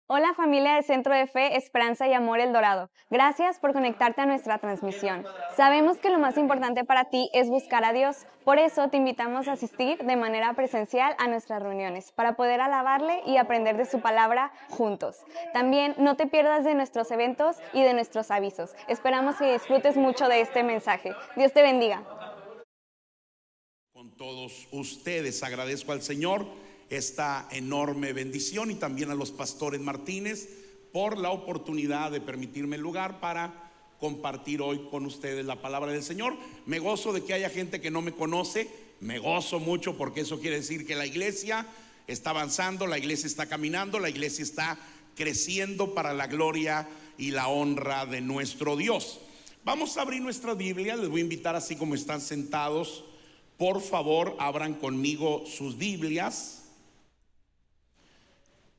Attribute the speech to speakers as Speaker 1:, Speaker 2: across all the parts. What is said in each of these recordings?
Speaker 1: Hola familia de Centro de Fe, Esperanza y Amor El Dorado. Gracias por conectarte a nuestra transmisión. Sabemos que lo más importante para ti es buscar a Dios. Por eso te invitamos a asistir de manera presencial a nuestras reuniones para poder alabarle y aprender de su palabra juntos. También no te pierdas de nuestros eventos y de nuestros avisos. Esperamos que disfrutes mucho de este mensaje. Dios te bendiga.
Speaker 2: Con todos ustedes agradezco al Señor esta enorme bendición y también a los pastores Martínez por la oportunidad de permitirme el lugar para compartir hoy con ustedes la palabra del Señor. Me gozo de que haya gente que no me conoce, me gozo mucho porque eso quiere decir que la iglesia está avanzando, la iglesia está caminando, la iglesia está creciendo para la gloria y la honra de nuestro Dios. Vamos a abrir nuestra Biblia, les voy a invitar así como están sentados. Por favor, abran conmigo sus Biblias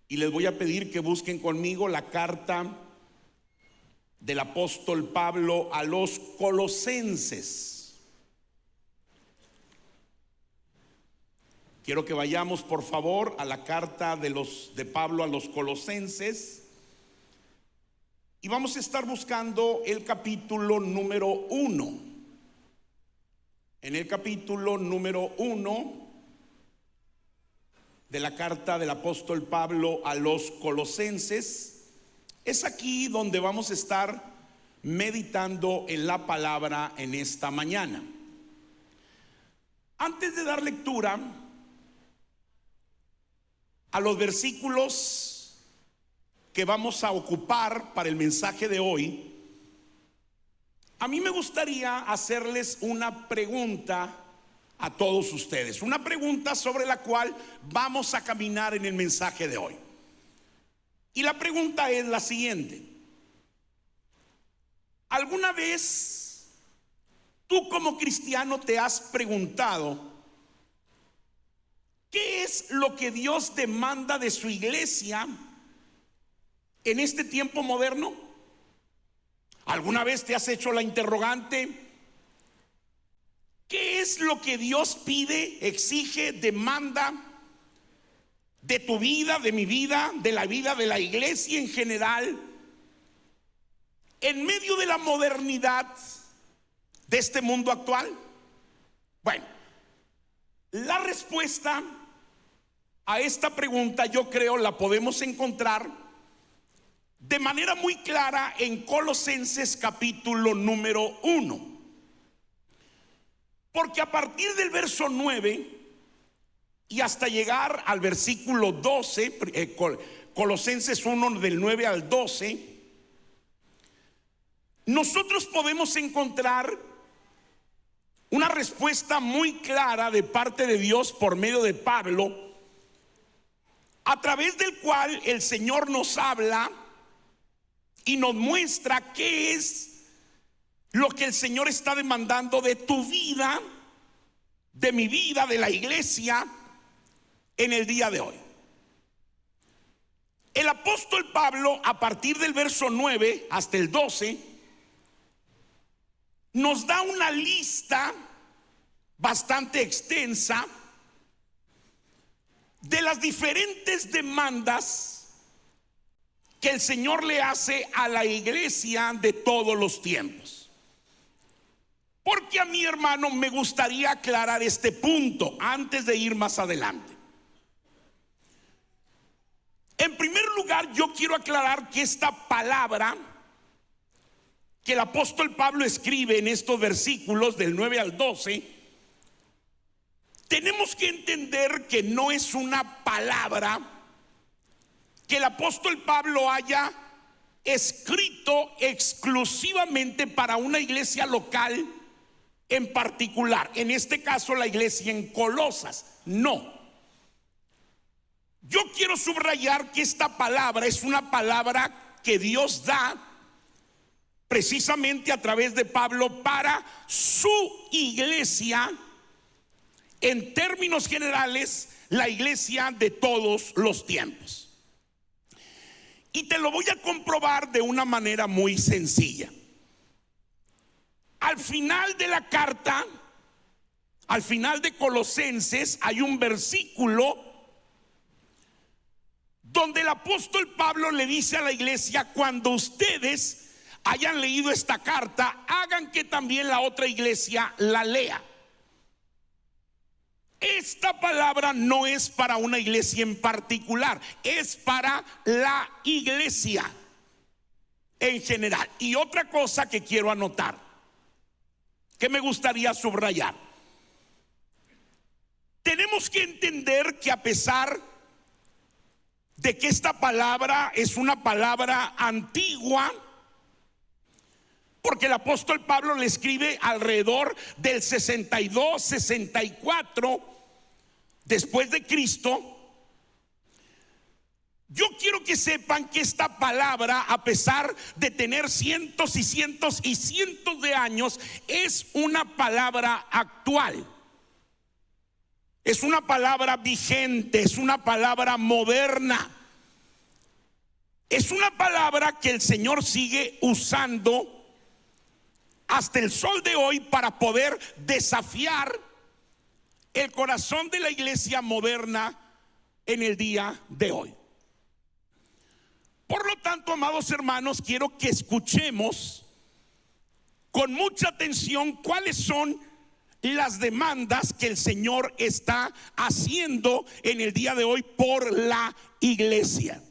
Speaker 2: y les voy a pedir que busquen conmigo la carta del apóstol Pablo a los Colosenses. Quiero que vayamos por favor a la carta de Pablo a los Colosenses y vamos a estar buscando el capítulo número 1. En el capítulo número 1 de la carta del apóstol Pablo a los Colosenses, es aquí donde vamos a estar meditando en la palabra en esta mañana. Antes de dar lectura a los versículos que vamos a ocupar para el mensaje de hoy, a mí me gustaría hacerles una pregunta a todos ustedes, una pregunta sobre la cual vamos a caminar en el mensaje de hoy. Y la pregunta es la siguiente: ¿alguna vez tú como cristiano te has preguntado qué es lo que Dios demanda de su iglesia en este tiempo moderno? ¿Alguna vez te has hecho la interrogante? ¿Qué es lo que Dios pide, exige, demanda de tu vida, de mi vida, de la vida de la iglesia en general, en medio de la modernidad de este mundo actual? Bueno, la respuesta a esta pregunta yo creo la podemos encontrar de manera muy clara en Colosenses capítulo número 1. Porque a partir del verso 9 y hasta llegar al versículo 12, Colosenses 1 del 9 al 12, nosotros podemos encontrar una respuesta muy clara de parte de Dios por medio de Pablo, a través del cual el Señor nos habla y nos muestra qué es lo que el Señor está demandando de tu vida, de mi vida, de la iglesia en el día de hoy. El apóstol Pablo, a partir del verso 9 hasta el 12, nos da una lista bastante extensa de las diferentes demandas que el Señor le hace a la iglesia de todos los tiempos. Porque a mi hermano me gustaría aclarar este punto antes de ir más adelante. En primer lugar, yo quiero aclarar que esta palabra que el apóstol Pablo escribe en estos versículos del 9 al 12, tenemos que entender que no es una palabra que el apóstol Pablo haya escrito exclusivamente para una iglesia local en particular, en este caso la iglesia en Colosas. No, yo quiero subrayar que esta palabra es una palabra que Dios da precisamente a través de Pablo para su iglesia, en términos generales, la iglesia de todos los tiempos. Y te lo voy a comprobar de una manera muy sencilla. Al final de la carta, al final de Colosenses, hay un versículo donde el apóstol Pablo le dice a la iglesia: cuando ustedes hayan leído esta carta, hagan que también la otra iglesia la lea. Esta palabra no es para una iglesia en particular, es para la iglesia en general. Y otra cosa que quiero anotar, que me gustaría subrayar: tenemos que entender que a pesar de que esta palabra es una palabra antigua, porque el apóstol Pablo le escribe alrededor del 62, 64 después de Cristo, yo quiero que sepan que esta palabra, a pesar de tener cientos y cientos y cientos de años, es una palabra actual. Es una palabra vigente, es una palabra moderna. Es una palabra que el Señor sigue usando hasta el sol de hoy para poder desafiar el corazón de la iglesia moderna en el día de hoy. Por lo tanto, amados hermanos, quiero que escuchemos con mucha atención cuáles son las demandas que el Señor está haciendo en el día de hoy por la iglesia.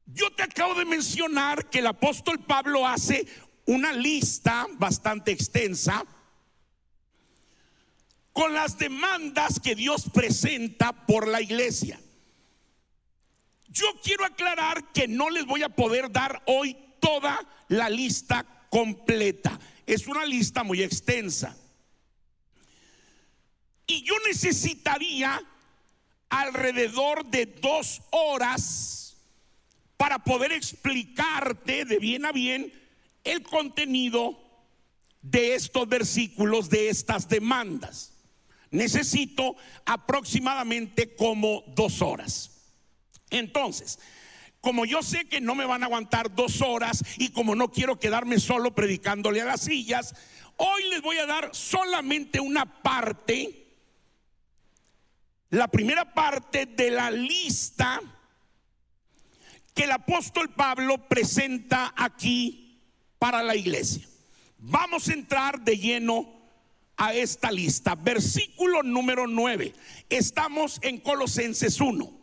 Speaker 2: Yo te acabo de mencionar que el apóstol Pablo hace una lista bastante extensa con las demandas que Dios presenta por la iglesia. Yo quiero aclarar que no les voy a poder dar hoy toda la lista completa. Es una lista muy extensa. Y yo necesitaría alrededor de 2 horas para poder explicarte de bien a bien el contenido de estos versículos, de estas demandas. Necesito aproximadamente como 2 horas. Entonces, como yo sé que no me van a aguantar 2 horas y como no quiero quedarme solo predicándole a las sillas, hoy les voy a dar solamente una parte, la primera parte de la lista que el apóstol Pablo presenta aquí para la iglesia. Vamos a entrar de lleno a esta lista. Versículo número 9. Estamos en Colosenses 1.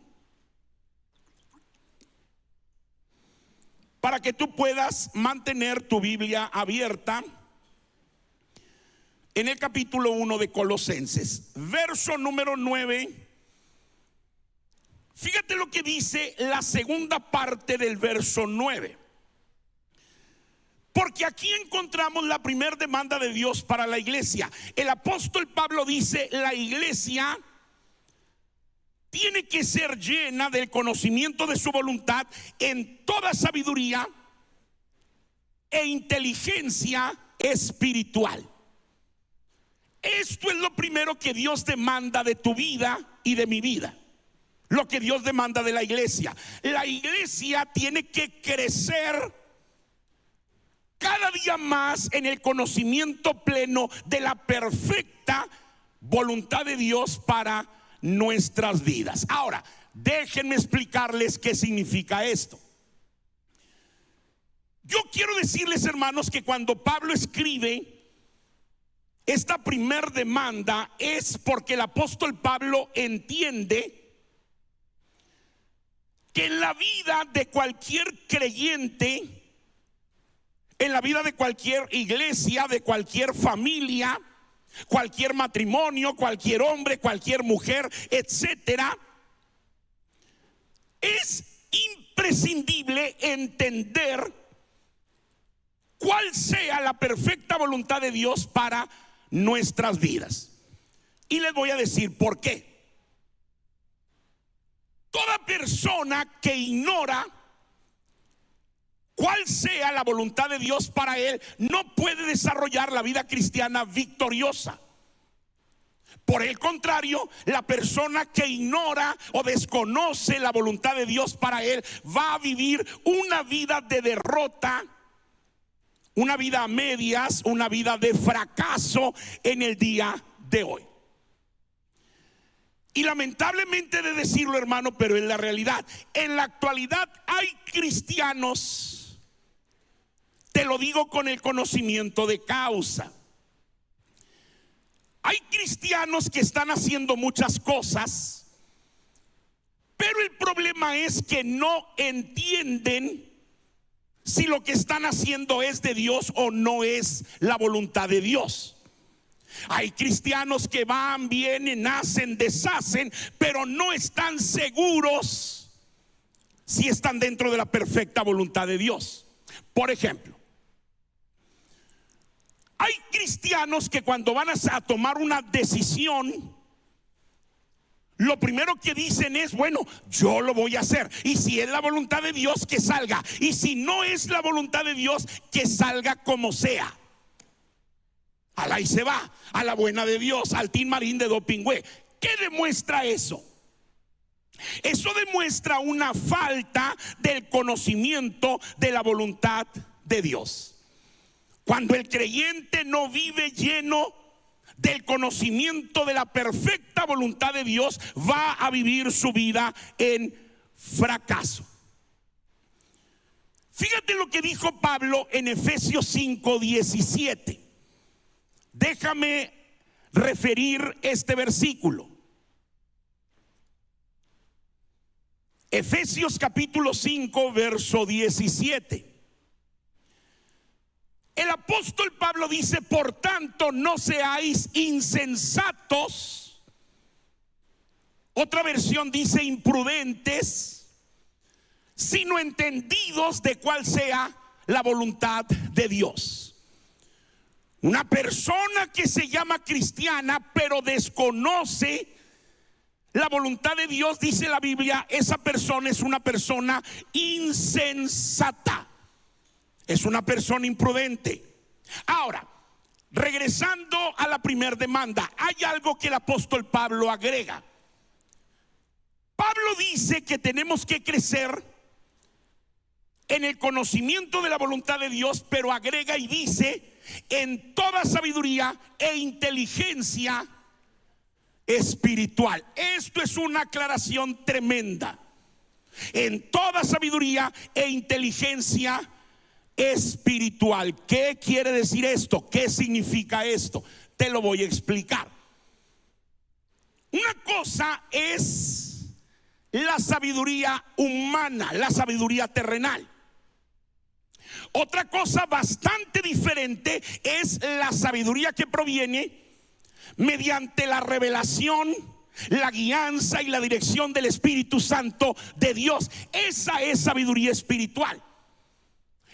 Speaker 2: Para que tú puedas mantener tu Biblia abierta en el capítulo 1 de Colosenses, verso número 9. Fíjate lo que dice la segunda parte del verso 9. Porque aquí encontramos la primera demanda de Dios para la iglesia. El apóstol Pablo dice: la iglesia tiene que ser llena del conocimiento de su voluntad en toda sabiduría e inteligencia espiritual. Esto es lo primero que Dios demanda de tu vida y de mi vida. Lo que Dios demanda de la iglesia. La iglesia tiene que crecer cada día más en el conocimiento pleno de la perfecta voluntad de Dios para nuestras vidas. Ahora, déjenme explicarles qué significa esto. Yo quiero decirles, hermanos, que cuando Pablo escribe esta primer demanda es porque el apóstol Pablo entiende que en la vida de cualquier creyente, en la vida de cualquier iglesia, de cualquier familia, cualquier matrimonio, cualquier hombre, cualquier mujer, etcétera, es imprescindible entender cuál sea la perfecta voluntad de Dios para nuestras vidas. Y les voy a decir por qué. Toda persona que ignora cuál sea la voluntad de Dios para él no puede desarrollar la vida cristiana victoriosa. Por el contrario, la persona que ignora o desconoce la voluntad de Dios para él va a vivir una vida de derrota, una vida a medias, una vida de fracaso en el día de hoy. Y lamentablemente de decirlo, hermano, pero es la realidad. En la actualidad hay cristianos, te lo digo con el conocimiento de causa. Hay cristianos que están haciendo muchas cosas, pero el problema es que no entienden si lo que están haciendo es de Dios o no es la voluntad de Dios. Hay cristianos que van, vienen, hacen, deshacen, pero no están seguros si están dentro de la perfecta voluntad de Dios. Por ejemplo, hay cristianos que cuando van a tomar una decisión, lo primero que dicen es, bueno, yo lo voy a hacer. Y si es la voluntad de Dios, que salga. Y si no es la voluntad de Dios, que salga como sea. Alá y se va, a la buena de Dios, al Tin Marín de Dopingüe. ¿Qué demuestra eso? Eso demuestra una falta del conocimiento de la voluntad de Dios. Cuando el creyente no vive lleno del conocimiento de la perfecta voluntad de Dios, va a vivir su vida en fracaso. Fíjate lo que dijo Pablo en Efesios 5:17. Déjame referir este versículo. Efesios capítulo 5, verso 17. El apóstol Pablo dice, por tanto, no seáis insensatos. Otra versión dice imprudentes, sino entendidos de cuál sea la voluntad de Dios. Una persona que se llama cristiana pero desconoce la voluntad de Dios, dice la Biblia, esa persona es una persona insensata. Es una persona imprudente. Ahora, regresando a la primera demanda, hay algo que el apóstol Pablo agrega. Pablo dice que tenemos que crecer en el conocimiento de la voluntad de Dios, pero agrega y dice, en toda sabiduría e inteligencia espiritual. Esto es una aclaración tremenda. En toda sabiduría e inteligencia espiritual. ¿Qué quiere decir esto? ¿Qué significa esto? Te lo voy a explicar. Una cosa es la sabiduría humana, la sabiduría terrenal. Otra cosa bastante diferente es la sabiduría que proviene mediante la revelación, la guianza y la dirección del Espíritu Santo de Dios. Esa es sabiduría espiritual.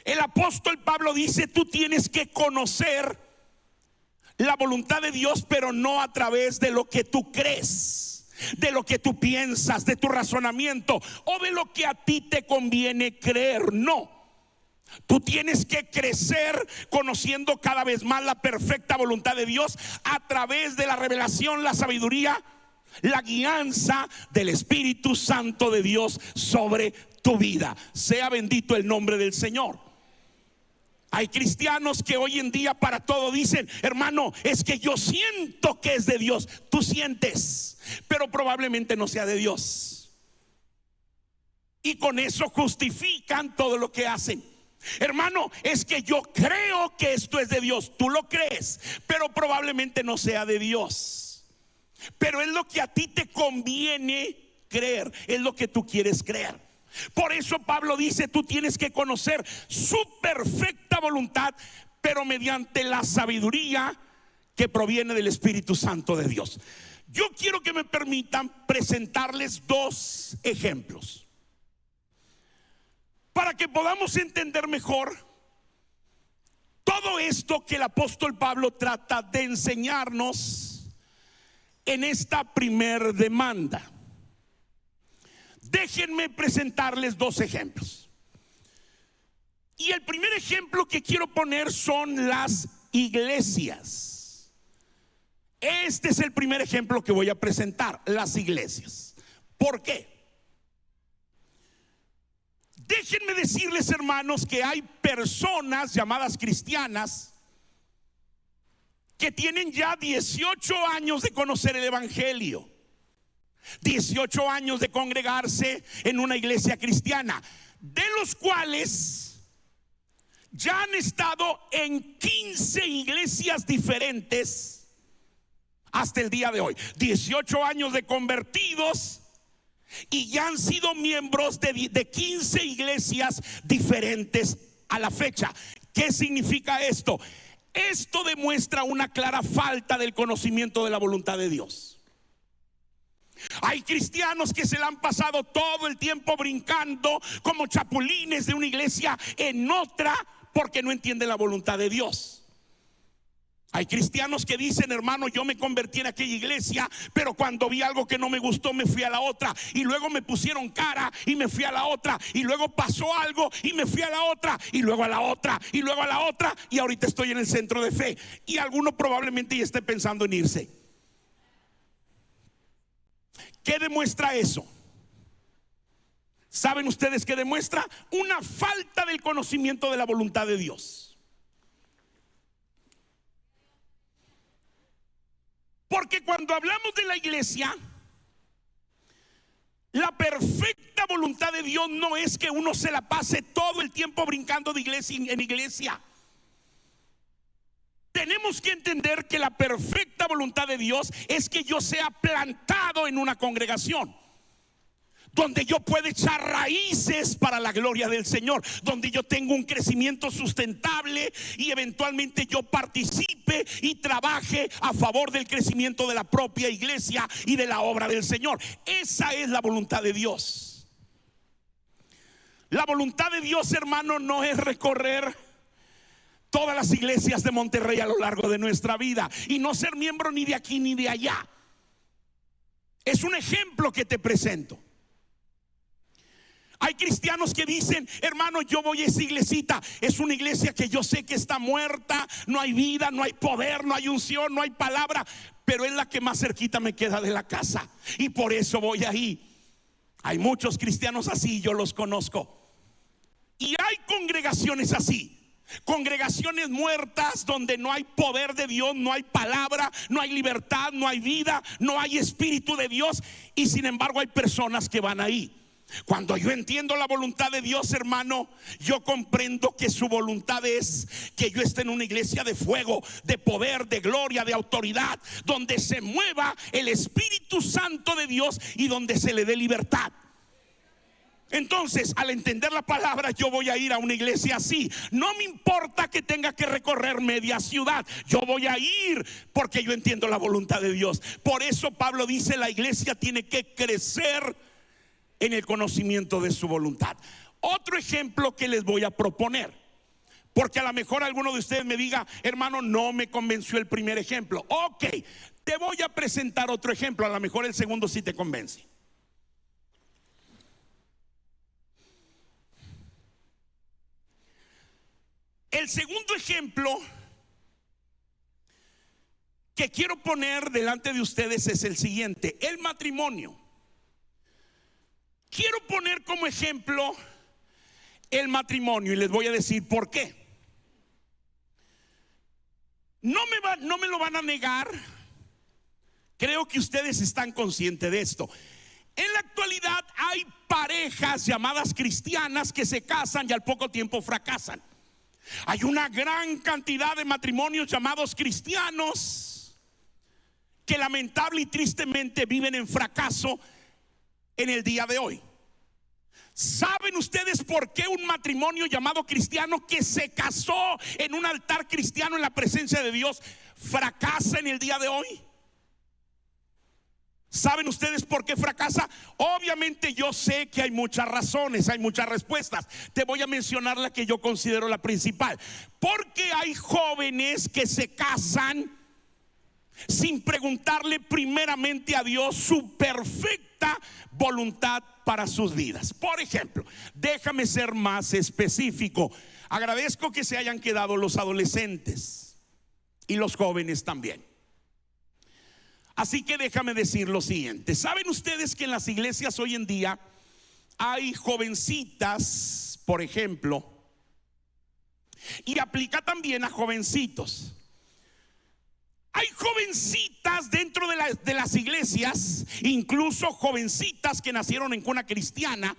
Speaker 2: El apóstol Pablo dice, tú tienes que conocer la voluntad de Dios, pero no a través de lo que tú crees, de lo que tú piensas, de tu razonamiento o de lo que a ti te conviene creer. No. Tú tienes que crecer conociendo cada vez más la perfecta voluntad de Dios a través de la revelación, la sabiduría, la guianza del Espíritu Santo de Dios sobre tu vida. Sea bendito el nombre del Señor. Hay cristianos que hoy en día para todo dicen, hermano, es que yo siento que es de Dios. Tú sientes, pero probablemente no sea de Dios. Y con eso justifican todo lo que hacen. Hermano, es que yo creo que esto es de Dios. Tú lo crees, pero probablemente no sea de Dios. Pero es lo que a ti te conviene creer, es lo que tú quieres creer. Por eso Pablo dice, tú tienes que conocer su perfecta voluntad, pero mediante la sabiduría que proviene del Espíritu Santo de Dios. Yo quiero que me permitan presentarles dos ejemplos para que podamos entender mejor todo esto que el apóstol Pablo trata de enseñarnos en esta primer demanda. Déjenme presentarles dos ejemplos. Y el primer ejemplo que quiero poner son las iglesias. Este es el primer ejemplo que voy a presentar, las iglesias. ¿Por qué? Déjenme decirles, hermanos, que hay personas llamadas cristianas que tienen ya 18 años de conocer el evangelio. 18 años de congregarse en una iglesia cristiana, de los cuales ya han estado en 15 iglesias diferentes hasta el día de hoy. 18 años de convertidos y ya han sido miembros de 15 iglesias diferentes a la fecha. ¿Qué significa esto? Esto demuestra una clara falta del conocimiento de la voluntad de Dios. Hay cristianos que se la han pasado todo el tiempo brincando como chapulines de una iglesia en otra porque no entienden la voluntad de Dios. Hay cristianos que dicen: hermano, yo me convertí en aquella iglesia, pero cuando vi algo que no me gustó me fui a la otra, y luego me pusieron cara y me fui a la otra, y luego pasó algo y me fui a la otra, y luego a la otra, y luego a la otra, y ahorita estoy en el centro de fe. Y alguno probablemente ya esté pensando en irse. ¿Qué demuestra eso? ¿Saben ustedes qué demuestra? Una falta del conocimiento de la voluntad de Dios. Porque cuando hablamos de la iglesia, la perfecta voluntad de Dios no es que uno se la pase todo el tiempo brincando de iglesia en iglesia. Tenemos que entender que la perfecta voluntad de Dios es que yo sea plantado en una congregación donde yo pueda echar raíces para la gloria del Señor, donde yo tengo un crecimiento sustentable y eventualmente yo participe y trabaje a favor del crecimiento de la propia iglesia y de la obra del Señor. Esa es la voluntad de Dios. La voluntad de Dios, hermano, no es recorrer todas las iglesias de Monterrey a lo largo de nuestra vida y no ser miembro ni de aquí ni de allá. Es un ejemplo que te presento. Hay cristianos que dicen: hermano, yo voy a esa iglesita, es una iglesia que yo sé que está muerta, no hay vida, no hay poder, no hay unción, no hay palabra, pero es la que más cerquita me queda de la casa y por eso voy ahí. Hay muchos cristianos así, yo los conozco. Y hay congregaciones así, congregaciones muertas donde no hay poder de Dios, no hay palabra, no hay libertad, no hay vida, no hay espíritu de Dios, y sin embargo hay personas que van ahí. Cuando yo entiendo la voluntad de Dios, hermano, yo comprendo que su voluntad es que yo esté en una iglesia de fuego, de poder, de gloria, de autoridad, donde se mueva el Espíritu Santo de Dios y donde se le dé libertad. Entonces, al entender la palabra, yo voy a ir a una iglesia así. No me importa que tenga que recorrer media ciudad, yo voy a ir porque yo entiendo la voluntad de Dios. Por eso Pablo dice: la iglesia tiene que crecer en el conocimiento de su voluntad. Otro ejemplo que les voy a proponer, porque a lo mejor alguno de ustedes me diga: hermano, no me convenció el primer ejemplo. Ok, te voy a presentar otro ejemplo, a lo mejor el segundo sí te convence. El segundo ejemplo que quiero poner delante de ustedes es el siguiente: el matrimonio. Quiero poner como ejemplo el matrimonio y les voy a decir por qué. No me lo van a negar. Creo que ustedes están conscientes de esto. En la actualidad hay parejas llamadas cristianas que se casan y al poco tiempo fracasan. Hay una gran cantidad de matrimonios llamados cristianos que lamentable y tristemente viven en fracaso en el día de hoy. ¿Saben ustedes por qué un matrimonio llamado cristiano que se casó en un altar cristiano en la presencia de Dios fracasa en el día de hoy? ¿Saben ustedes por qué fracasa? Obviamente yo sé que hay muchas razones, hay muchas respuestas. Te voy a mencionar la que yo considero la principal. Porque hay jóvenes que se casan sin preguntarle primeramente a Dios su perfecta voluntad para sus vidas. Por ejemplo, déjame ser más específico. Agradezco que se hayan quedado los adolescentes y los jóvenes también. Así que déjame decir lo siguiente. ¿Saben ustedes que en las iglesias hoy en día hay jovencitas, por ejemplo, y aplica también a jovencitos? Hay jovencitas dentro de las iglesias, incluso jovencitas que nacieron en cuna cristiana,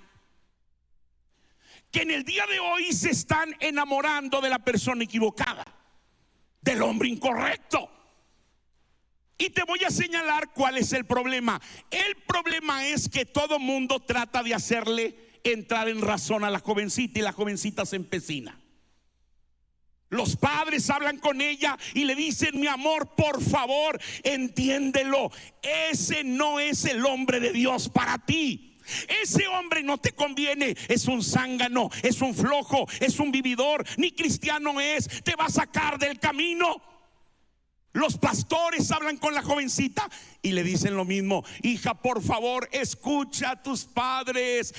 Speaker 2: que en el día de hoy se están enamorando de la persona equivocada, del hombre incorrecto. Y te voy a señalar cuál es el problema. El problema es que todo mundo trata de hacerle entrar en razón a la jovencita y la jovencita se empecina. Los padres hablan con ella y le dicen: mi amor, por favor, entiéndelo. Ese no es el hombre de Dios para ti. Ese hombre no te conviene, es un zángano, es un flojo, es un vividor, ni cristiano es, te va a sacar del camino. Los pastores hablan con la jovencita y le dicen lo mismo: hija, por favor, escucha a tus padres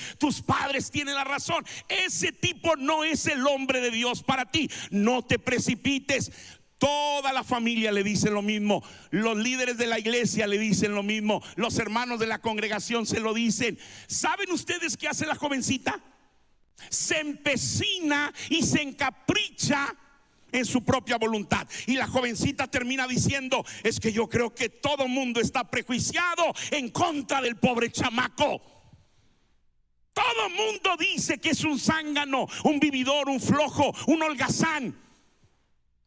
Speaker 2: tienen la razón. Ese tipo no es el hombre de Dios para ti, no te precipites. Toda la familia le dice lo mismo, los líderes de la iglesia le dicen lo mismo, los hermanos de la congregación se lo dicen. ¿Saben ustedes qué hace la jovencita? Se empecina y se encapricha en su propia voluntad. Y la jovencita termina diciendo: es que yo creo que todo mundo está prejuiciado en contra del pobre chamaco. Todo mundo dice que es un zángano, un vividor, un flojo, un holgazán.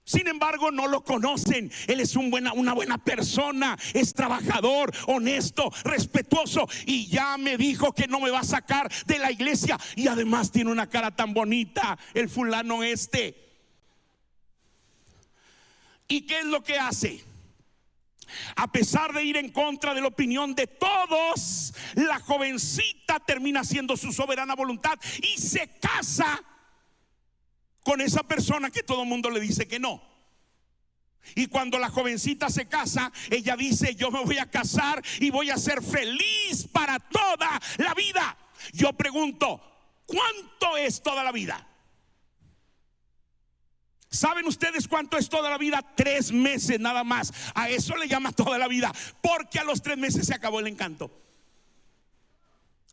Speaker 2: Sin embargo, no lo conocen. Él es una buena persona, es trabajador, honesto, respetuoso, y ya me dijo que no me va a sacar de la iglesia. Y además tiene una cara tan bonita, el fulano este. ¿Y qué es lo que hace? A pesar de ir en contra de la opinión de todos, la jovencita termina haciendo su soberana voluntad y se casa con esa persona que todo el mundo le dice que no. Y cuando la jovencita se casa, ella dice: yo me voy a casar y voy a ser feliz para toda la vida. Yo pregunto: ¿cuánto es toda la vida? ¿Saben ustedes cuánto es toda la vida? 3 meses nada más. A eso le llama toda la vida, porque a los 3 meses se acabó el encanto.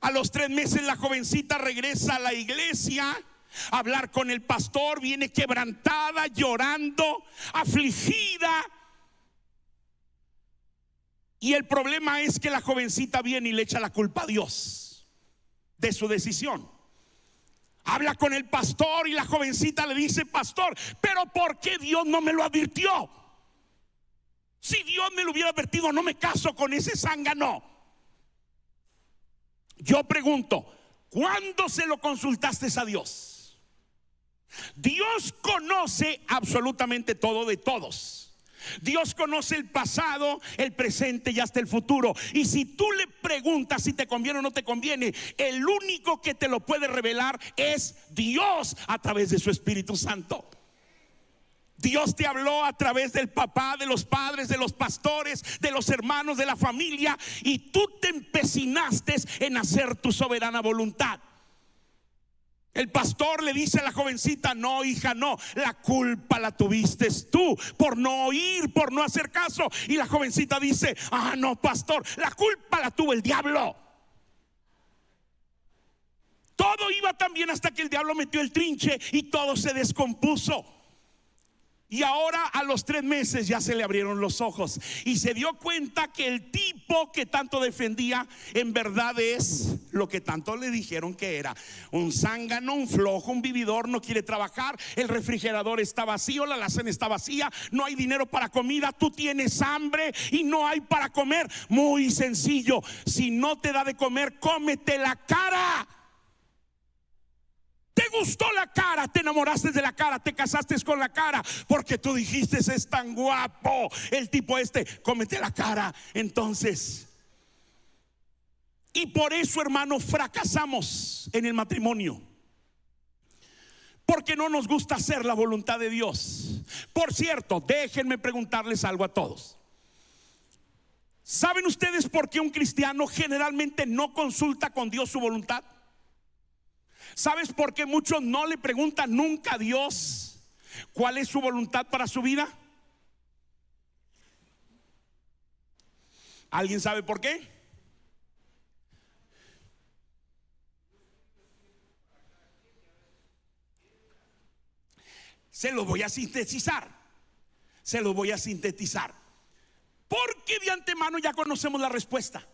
Speaker 2: A los 3 meses la jovencita regresa a la iglesia a hablar con el pastor, viene quebrantada, llorando, afligida. Y el problema es que la jovencita viene y le echa la culpa a Dios de su decisión. Habla con el pastor y la jovencita le dice: pastor, pero ¿por qué Dios no me lo advirtió? Si Dios me lo hubiera advertido, no me caso con ese zángano. Yo pregunto: ¿cuándo se lo consultaste a Dios? Dios conoce absolutamente todo de todos. Dios conoce el pasado, el presente y hasta el futuro. Y si tú le preguntas si te conviene o no te conviene, el único que te lo puede revelar es Dios a través de su Espíritu Santo. Dios te habló a través del papá, de los padres, de los pastores, de los hermanos, de la familia, y tú te empecinaste en hacer tu soberana voluntad. El pastor le dice a la jovencita: no, hija, no, la culpa la tuviste tú por no oír, por no hacer caso. Y la jovencita dice: ah, no, pastor, la culpa la tuvo el diablo. Todo iba tan bien hasta que el diablo metió el trinche y todo se descompuso. Y ahora a los 3 meses ya se le abrieron los ojos y se dio cuenta que el tipo que tanto defendía en verdad es lo que tanto le dijeron que era: un zángano, un flojo, un vividor, no quiere trabajar, el refrigerador está vacío, la alacena está vacía, no hay dinero para comida, tú tienes hambre y no hay para comer. Muy sencillo: si no te da de comer, cómete la cara. Te gustó la cara, te enamoraste de la cara, te casaste con la cara, porque tú dijiste: es tan guapo el tipo este, cómete la cara. Entonces, y por eso, hermano, fracasamos en el matrimonio, porque no nos gusta hacer la voluntad de Dios. Por cierto, déjenme preguntarles algo a todos. ¿Saben ustedes por qué un cristiano generalmente no consulta con Dios su voluntad? ¿Sabes por qué muchos no le preguntan nunca a Dios cuál es su voluntad para su vida? ¿Alguien sabe por qué? Se los voy a sintetizar. Porque de antemano ya conocemos la respuesta.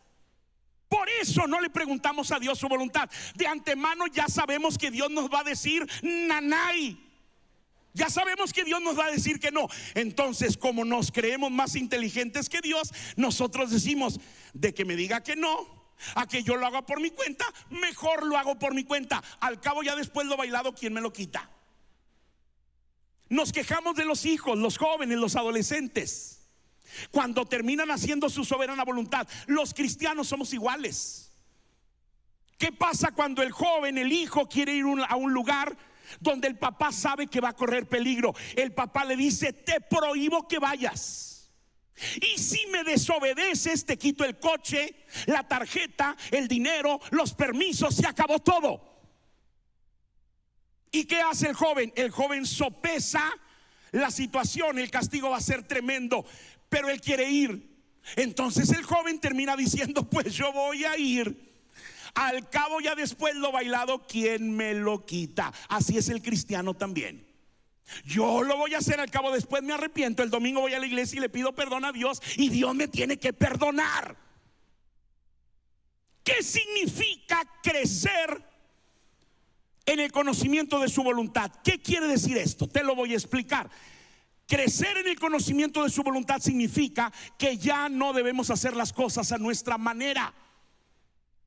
Speaker 2: Por eso no le preguntamos a Dios su voluntad. De antemano ya sabemos que Dios nos va a decir nanay. Ya sabemos que Dios nos va a decir que no. Entonces, como nos creemos más inteligentes que Dios, nosotros decimos, de que me diga que no a que yo lo haga por mi cuenta, mejor lo hago por mi cuenta. Al cabo ya después lo bailado, ¿quién me lo quita? Nos quejamos de los hijos, los jóvenes, los adolescentes, cuando terminan haciendo su soberana voluntad. Los cristianos somos iguales. ¿Qué pasa cuando el joven, el hijo, quiere ir a un lugar donde el papá sabe que va a correr peligro? El papá le dice, te prohíbo que vayas. Y si me desobedeces, te quito el coche, la tarjeta, el dinero, los permisos, se acabó todo. ¿Y qué hace el joven? El joven sopesa la situación, el castigo va a ser tremendo, pero él quiere ir. Entonces el joven termina diciendo, pues yo voy a ir. Al cabo ya después lo bailado, ¿quién me lo quita? Así es el cristiano también. Yo lo voy a hacer, al cabo después me arrepiento. El domingo voy a la iglesia y le pido perdón a Dios, y Dios me tiene que perdonar. ¿Qué significa crecer en el conocimiento de su voluntad? ¿Qué quiere decir esto? Te lo voy a explicar. Crecer en el conocimiento de su voluntad significa que ya no debemos hacer las cosas a nuestra manera,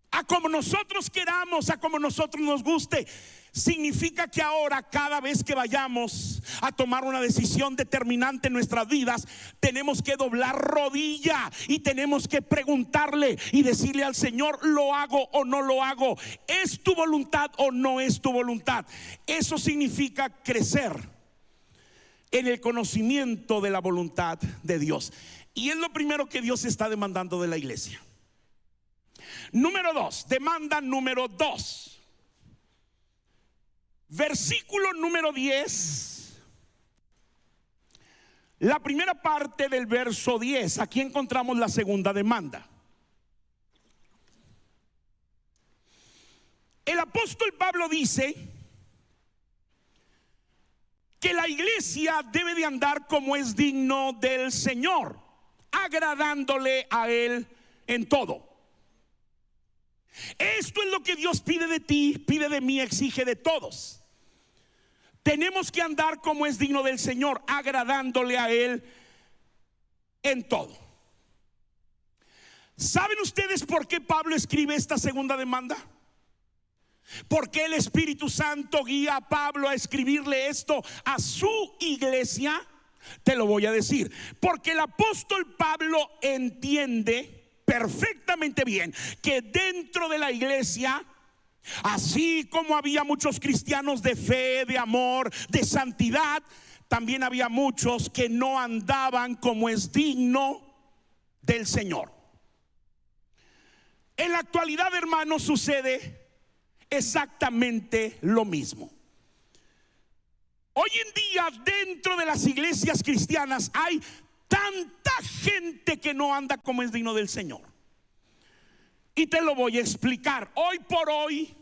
Speaker 2: a como nosotros queramos, a como nosotros nos guste. Significa que ahora, cada vez que vayamos a tomar una decisión determinante en nuestras vidas, tenemos que doblar rodilla y tenemos que preguntarle y decirle al Señor, ¿lo hago o no lo hago? ¿Es tu voluntad o no es tu voluntad? Eso significa crecer en el conocimiento de la voluntad de Dios. Y es lo primero que Dios está demandando de la iglesia. Número 2, demanda número 2. Versículo número 10. La primera parte del verso 10. Aquí encontramos la segunda demanda. El apóstol Pablo dice que la iglesia debe de andar como es digno del Señor, agradándole a Él en todo. Esto es lo que Dios pide de ti, pide de mí, exige de todos. Tenemos que andar como es digno del Señor, agradándole a Él en todo. ¿Saben ustedes por qué Pablo escribe esta segunda demanda? ¿Por qué el Espíritu Santo guía a Pablo a escribirle esto a su iglesia? Te lo voy a decir. Porque el apóstol Pablo entiende perfectamente bien que dentro de la iglesia, así como había muchos cristianos de fe, de amor, de santidad, también había muchos que no andaban como es digno del Señor. En la actualidad, hermanos, sucede exactamente lo mismo. Hoy en día, dentro de las iglesias cristianas hay tanta gente que no anda como es digno del Señor. Y te lo voy a explicar. Hoy por hoy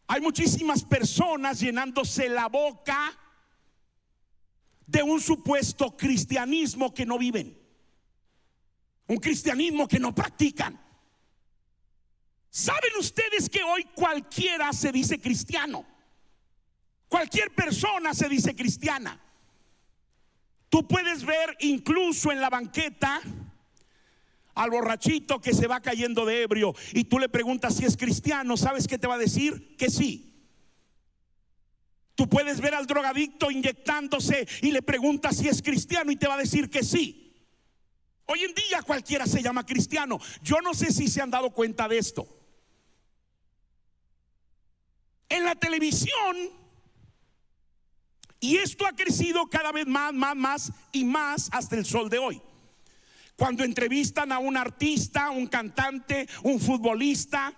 Speaker 2: hay muchísimas personas llenándose la boca de un supuesto cristianismo que no viven, un cristianismo que no practican. ¿Saben ustedes que hoy cualquiera se dice cristiano? Cualquier persona se dice cristiana. Tú puedes ver incluso en la banqueta al borrachito que se va cayendo de ebrio y tú le preguntas si es cristiano. ¿Sabes qué te va a decir? Que sí. Tú puedes ver al drogadicto inyectándose y le preguntas si es cristiano y te va a decir que sí. Hoy en día cualquiera se llama cristiano. Yo no sé si se han dado cuenta de esto. En la televisión, y esto ha crecido cada vez más y más hasta el sol de hoy. Cuando entrevistan a un artista, un cantante, un futbolista,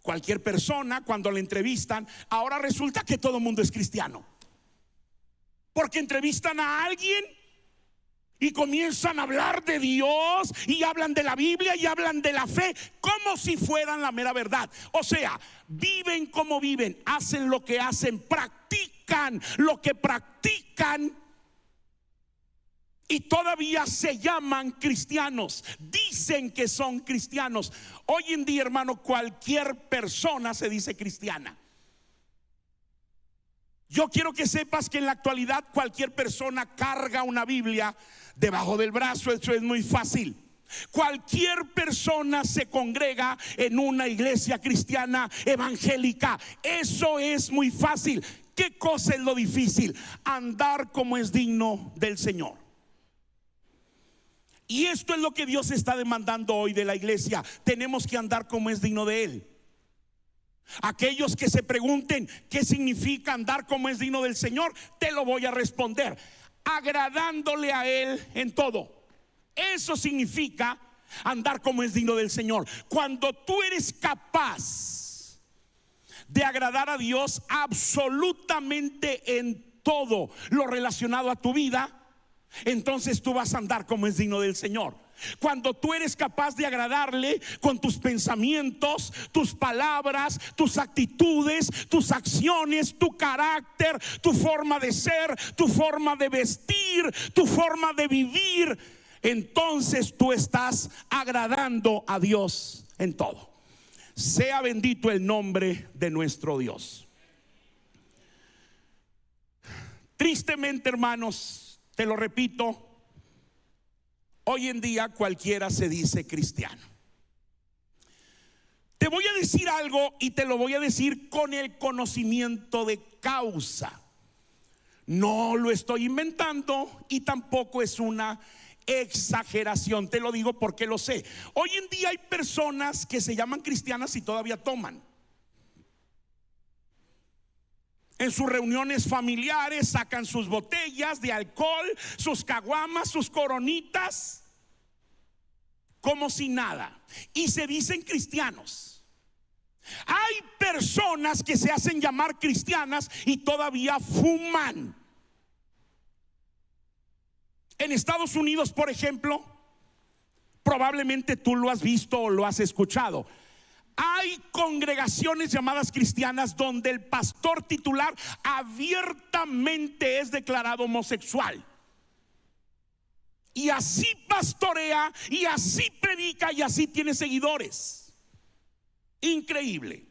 Speaker 2: cualquier persona, cuando le entrevistan, ahora resulta que todo el mundo es cristiano. Porque entrevistan a alguien y comienzan a hablar de Dios y hablan de la Biblia y hablan de la fe como si fueran la mera verdad. O sea, viven como viven, hacen lo que hacen, practican lo que practican y todavía se llaman cristianos, dicen que son cristianos. Hoy en día, hermano, cualquier persona se dice cristiana. Yo quiero que sepas que en la actualidad cualquier persona carga una Biblia debajo del brazo. Eso es muy fácil. Cualquier persona se congrega en una iglesia cristiana evangélica. Eso es muy fácil. ¿Qué cosa es lo difícil? Andar como es digno del Señor. Y esto es lo que Dios está demandando hoy de la iglesia. Tenemos que andar como es digno de Él. Aquellos que se pregunten qué significa andar como es digno del Señor, te lo voy a responder: agradándole a Él en todo. Eso significa andar como es digno del Señor. Cuando tú eres capaz de agradar a Dios absolutamente en todo lo relacionado a tu vida, entonces tú vas a andar como es digno del Señor. Cuando tú eres capaz de agradarle con tus pensamientos, tus palabras, tus actitudes, tus acciones, tu carácter, tu forma de ser, tu forma de vestir, tu forma de vivir, entonces tú estás agradando a Dios en todo. Sea bendito el nombre de nuestro Dios. Tristemente, hermanos, te lo repito, hoy en día cualquiera se dice cristiano. Te voy a decir algo y te lo voy a decir con el conocimiento de causa. No lo estoy inventando y tampoco es una exageración. Te lo digo porque lo sé. Hoy en día hay personas que se llaman cristianas y todavía toman. En sus reuniones familiares sacan sus botellas de alcohol, sus caguamas, sus coronitas, como si nada, y se dicen cristianos. Hay personas que se hacen llamar cristianas y todavía fuman. En Estados Unidos, por ejemplo, probablemente tú lo has visto o lo has escuchado. Hay congregaciones llamadas cristianas donde el pastor titular abiertamente es declarado homosexual. Y así pastorea, y así predica, y así tiene seguidores. Increíble.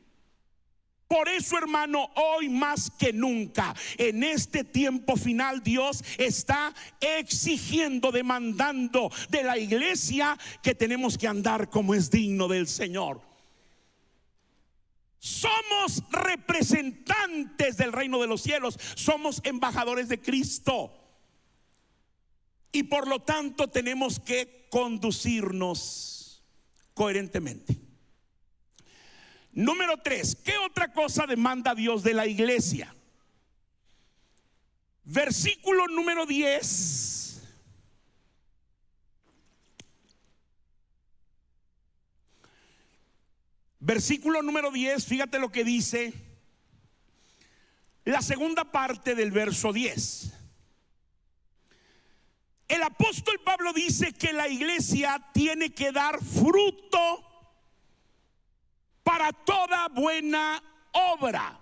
Speaker 2: Por eso, hermano, hoy más que nunca, en este tiempo final, Dios está exigiendo, demandando de la iglesia que tenemos que andar como es digno del Señor. Somos representantes del reino de los cielos, somos embajadores de Cristo. Y por lo tanto tenemos que conducirnos coherentemente. Número 3, ¿qué otra cosa demanda Dios de la iglesia? Versículo número 10. Versículo número 10, fíjate lo que dice la segunda parte del verso 10. El apóstol Pablo dice que la iglesia tiene que dar fruto para toda buena obra.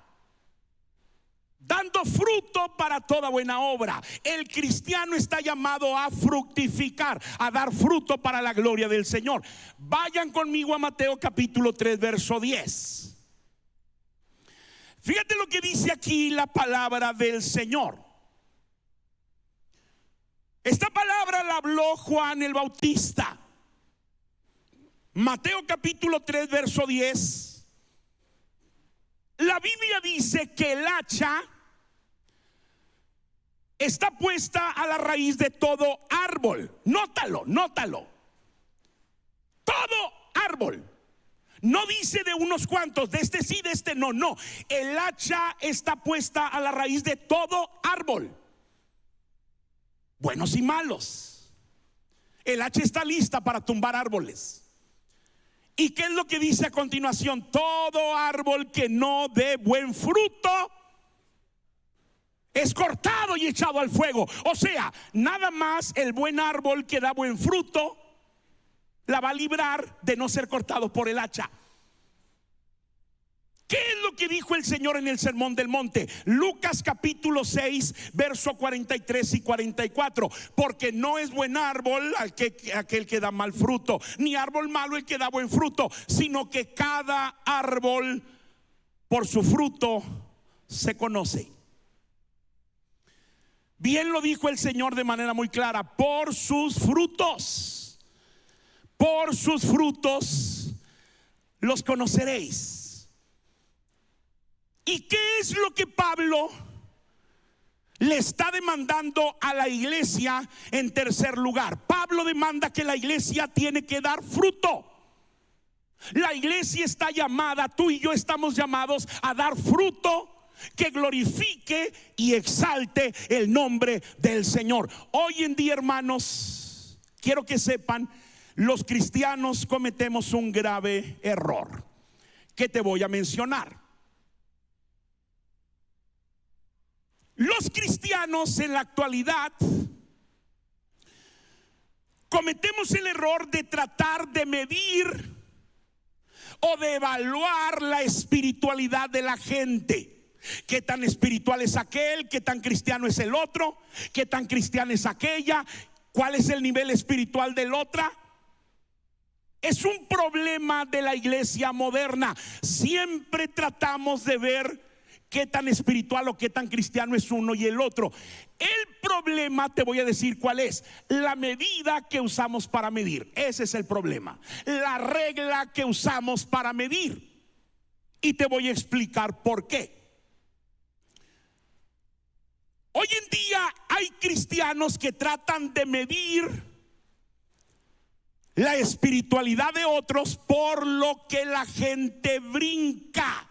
Speaker 2: Dando fruto para toda buena obra. El cristiano está llamado a fructificar, a dar fruto para la gloria del Señor. Vayan conmigo a Mateo capítulo 3, verso 10. Fíjate lo que dice aquí la palabra del Señor. Esta palabra la habló Juan el Bautista. Mateo capítulo 3, verso 10. La Biblia dice que el hacha está puesta a la raíz de todo árbol. Nótalo, nótalo. Todo árbol. No dice de unos cuantos, de este sí, de este no, no. El hacha está puesta a la raíz de todo árbol, buenos y malos. El hacha está lista para tumbar árboles. ¿Y qué es lo que dice a continuación? Todo árbol que no dé buen fruto es cortado y echado al fuego. O sea, nada más el buen árbol que da buen fruto la va a librar de no ser cortado por el hacha. ¿Qué es lo que dijo el Señor en el Sermón del Monte. Lucas capítulo 6, verso 43 y 44. Porque no es buen árbol aquel que da mal fruto, ni árbol malo el que da buen fruto, sino que cada árbol por su fruto se conoce. Bien lo dijo el Señor de manera muy clara: por sus frutos los conoceréis. ¿Y qué es lo que Pablo le está demandando a la iglesia en tercer lugar? Pablo demanda que la iglesia tiene que dar fruto. La iglesia está llamada, tú y yo estamos llamados a dar fruto que glorifique y exalte el nombre del Señor. Hoy en día, hermanos, quiero que sepan, los cristianos cometemos un grave error que te voy a mencionar. Los cristianos en la actualidad cometemos el error de tratar de medir o de evaluar la espiritualidad de la gente. ¿Qué tan espiritual es aquel? ¿Qué tan cristiano es el otro? ¿Qué tan cristiana es aquella? ¿Cuál es el nivel espiritual del otro? Es un problema de la iglesia moderna. Siempre tratamos de ver qué tan espiritual o qué tan cristiano es uno y el otro. El problema, te voy a decir cuál es: la medida que usamos para medir. Ese es el problema, la regla que usamos para medir. Y te voy a explicar por qué. Hoy en día hay cristianos que tratan de medir la espiritualidad de otros por lo que la gente brinca.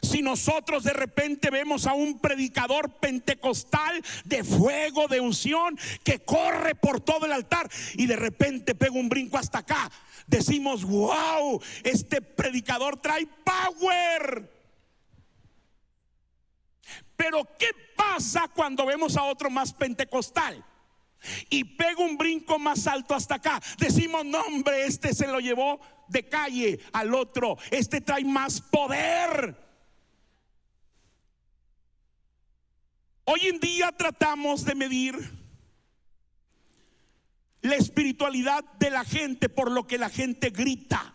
Speaker 2: Si nosotros de repente vemos a un predicador pentecostal de fuego, de unción, que corre por todo el altar y de repente pega un brinco hasta acá, decimos: wow, este predicador trae power. Pero ¿qué pasa cuando vemos a otro más pentecostal y pega un brinco más alto hasta acá? Decimos: no, hombre, este se lo llevó de calle al otro, este trae más poder. Hoy en día tratamos de medir la espiritualidad de la gente por lo que la gente grita.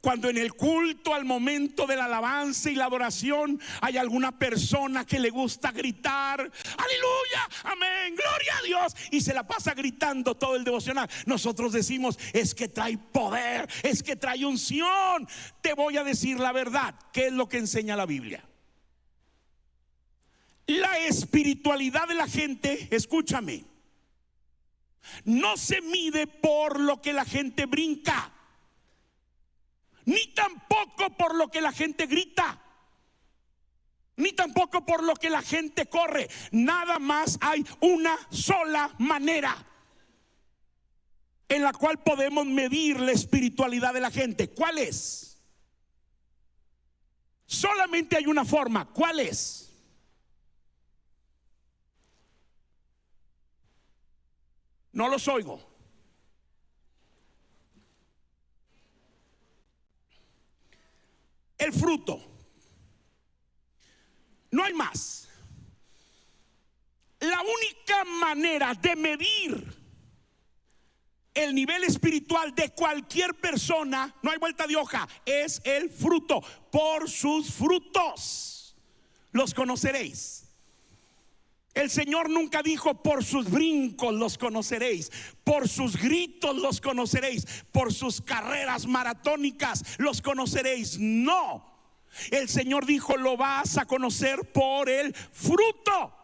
Speaker 2: Cuando en el culto, al momento de la alabanza y la adoración, hay alguna persona que le gusta gritar: aleluya, amén, gloria a Dios, y se la pasa gritando todo el devocional, nosotros decimos: es que trae poder, es que trae unción. Te voy a decir la verdad. ¿Qué es lo que enseña la Biblia? La espiritualidad de la gente, escúchame, no se mide por lo que la gente brinca, ni tampoco por lo que la gente grita, ni tampoco por lo que la gente corre. Nada más hay una sola manera en la cual podemos medir la espiritualidad de la gente. ¿Cuál es? Solamente hay una forma. ¿Cuál es? No los oigo. El fruto. No hay más. La única manera de medir el nivel espiritual de cualquier persona, no hay vuelta de hoja, es el fruto. Por sus frutos los conoceréis. El Señor nunca dijo: por sus brincos los conoceréis, por sus gritos los conoceréis, por sus carreras maratónicas los conoceréis. No, el Señor dijo: lo vas a conocer por el fruto.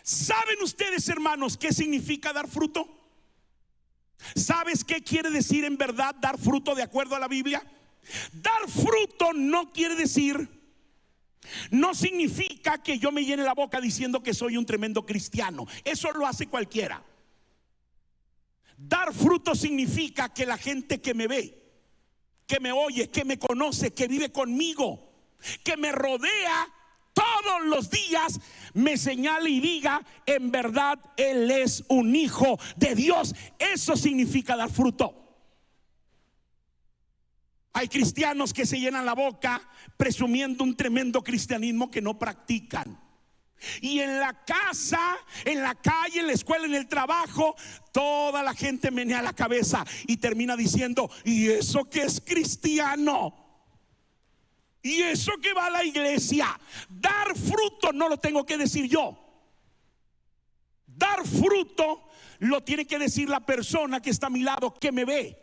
Speaker 2: ¿Saben ustedes, hermanos, qué significa dar fruto? ¿Sabes qué quiere decir en verdad dar fruto de acuerdo a la Biblia? Dar fruto no quiere decir, no significa que yo me llene la boca diciendo que soy un tremendo cristiano. Eso lo hace cualquiera. Dar fruto significa que la gente que me ve, que me oye, que me conoce, que vive conmigo, que me rodea todos los días, me señale y diga: en verdad él es un hijo de Dios. Eso significa dar fruto. Hay cristianos que se llenan la boca presumiendo un tremendo cristianismo que no practican. Y en la casa, en la calle, en la escuela, en el trabajo, toda la gente menea la cabeza y termina diciendo: ¿y eso que es cristiano? ¿Y eso que va a la iglesia? Dar fruto no lo tengo que decir yo. Dar fruto lo tiene que decir la persona que está a mi lado, que me ve,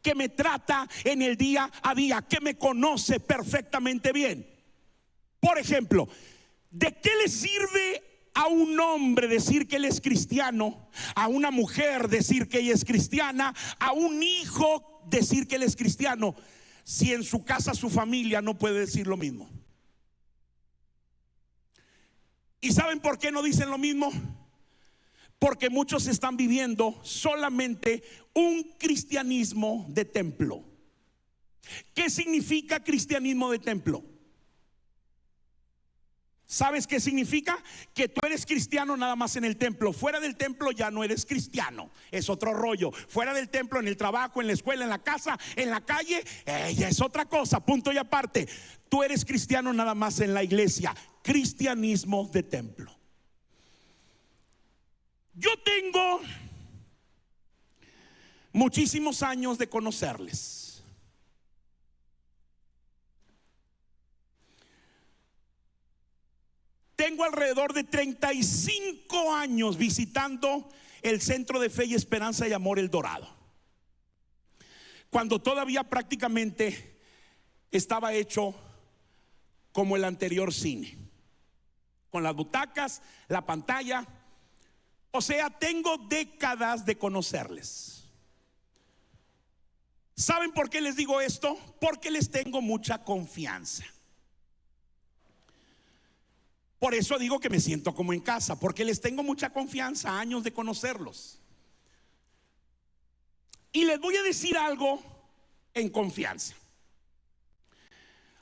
Speaker 2: que me trata en el día a día, que me conoce perfectamente bien. Por ejemplo, ¿de qué le sirve a un hombre decir que él es cristiano, a una mujer decir que ella es cristiana, a un hijo decir que él es cristiano, si en su casa su familia no puede decir lo mismo? ¿Y saben por qué no dicen lo mismo? Porque muchos están viviendo solamente un cristianismo de templo. ¿Qué significa cristianismo de templo? ¿Sabes qué significa? Que tú eres cristiano nada más en el templo. Fuera del templo ya no eres cristiano. Es otro rollo. Fuera del templo, en el trabajo, en la escuela, en la casa, en la calle, ya es otra cosa, punto y aparte. Tú eres cristiano nada más en la iglesia. Cristianismo de templo. Yo tengo muchísimos años de conocerles. Tengo alrededor de 35 años visitando el Centro de Fe y Esperanza y Amor El Dorado, cuando todavía prácticamente estaba hecho como el anterior cine, con las butacas, la pantalla. O sea, tengo décadas de conocerles. ¿Saben por qué les digo esto? Porque les tengo mucha confianza. Por eso digo que me siento como en casa, porque les tengo mucha confianza, años de conocerlos. Y les voy a decir algo en confianza,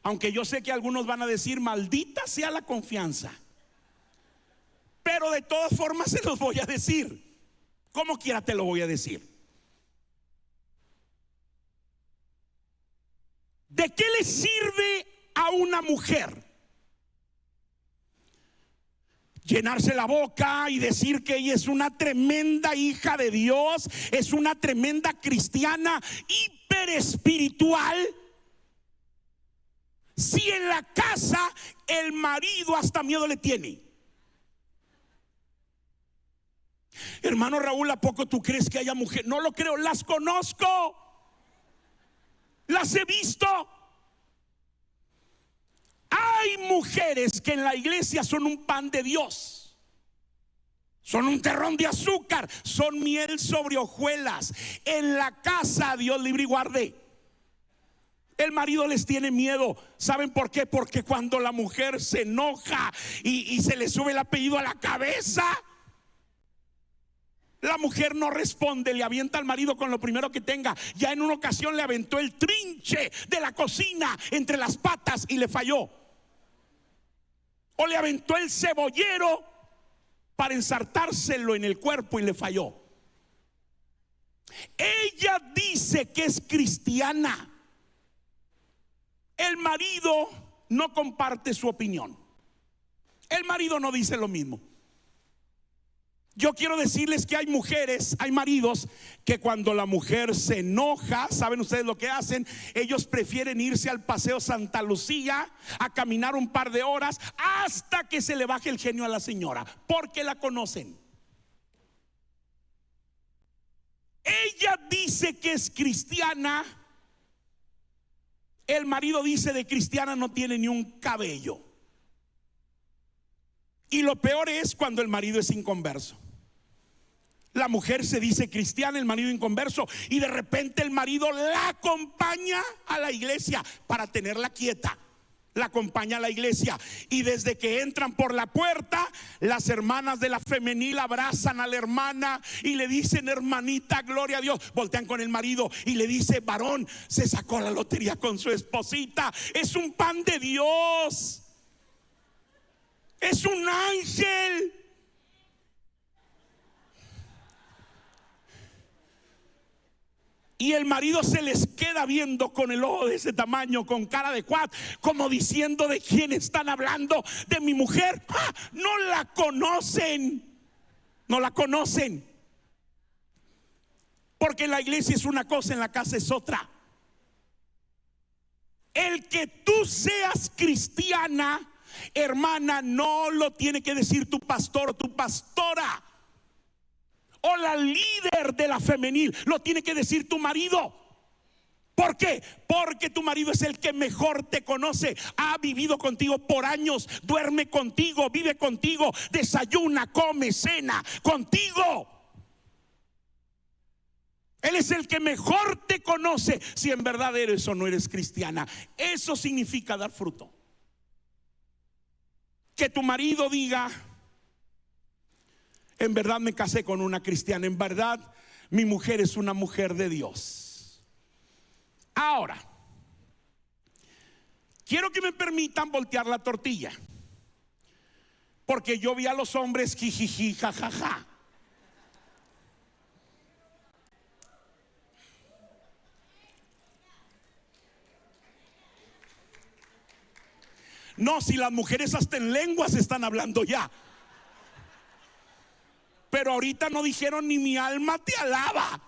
Speaker 2: aunque yo sé que algunos van a decir: maldita sea la confianza. Pero de todas formas se los voy a decir. Como quiera te lo voy a decir. ¿De qué le sirve a una mujer llenarse la boca y decir que ella es una tremenda hija de Dios, es una tremenda cristiana hiper espiritual, si en la casa el marido hasta miedo le tiene? Hermano Raúl, ¿a poco tú crees que haya mujeres? No lo creo, las conozco, las he visto. Hay mujeres que en la iglesia son un pan de Dios, son un terrón de azúcar, son miel sobre hojuelas. En la casa, Dios libre y guarde, el marido les tiene miedo. ¿Saben por qué? Porque cuando la mujer se enoja y se le sube el apellido a la cabeza, la mujer no responde, le avienta al marido con lo primero que tenga. Ya en una ocasión le aventó el trinche de la cocina entre las patas y le falló. O le aventó el cebollero para ensartárselo en el cuerpo y le falló. Ella dice que es cristiana. El marido no comparte su opinión. El marido no dice lo mismo. Yo quiero decirles que hay mujeres, hay maridos que cuando la mujer se enoja, ¿saben ustedes lo que hacen? Ellos prefieren irse al Paseo Santa Lucía a caminar un par de horas hasta que se le baje el genio a la señora, porque la conocen. Ella dice que es cristiana. El marido dice: de cristiana no tiene ni un cabello. Y lo peor es cuando el marido es inconverso. La mujer se dice cristiana, el marido inconverso, y de repente el marido la acompaña a la iglesia para tenerla quieta. La acompaña a la iglesia, y desde que entran por la puerta, las hermanas de la femenil abrazan a la hermana y le dicen: hermanita, gloria a Dios. Voltean con el marido y le dice: varón, se sacó la lotería con su esposita. Es un pan de Dios, es un ángel. Y el marido se les queda viendo con el ojo de ese tamaño, con cara de cuat, como diciendo: ¿de quién están hablando? ¿De mi mujer? ¡Ah! No la conocen. No la conocen. Porque la iglesia es una cosa, en la casa es otra. El que tú seas cristiana, hermana, no lo tiene que decir tu pastor o tu pastora o la líder de la femenil, lo tiene que decir tu marido. ¿Por qué? Porque tu marido es el que mejor te conoce, ha vivido contigo por años, duerme contigo, vive contigo, desayuna, come, cena contigo. Él es el que mejor te conoce si en verdad eres o no eres cristiana. Eso significa dar fruto. Que tu marido diga: en verdad me casé con una cristiana, en verdad mi mujer es una mujer de Dios. Ahora, quiero que me permitan voltear la tortilla, porque yo vi a los hombres jijiji, jajaja. No, si las mujeres hasta en lenguas están hablando ya. Pero ahorita no dijeron ni mi alma te alaba.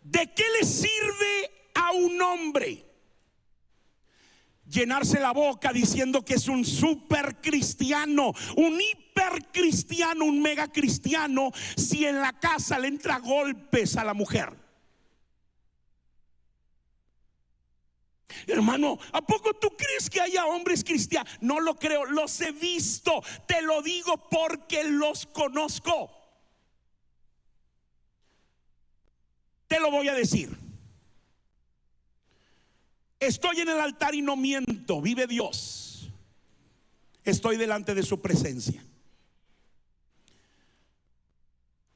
Speaker 2: ¿De qué le sirve a un hombre llenarse la boca diciendo que es un super cristiano, un hiper cristiano, un mega cristiano, si en la casa le entra golpes a la mujer? Hermano, ¿a poco tú crees que haya hombres cristianos? No lo creo, los he visto, te lo digo porque los conozco. Te lo voy a decir. Estoy en el altar y no miento, vive Dios. Estoy delante de su presencia.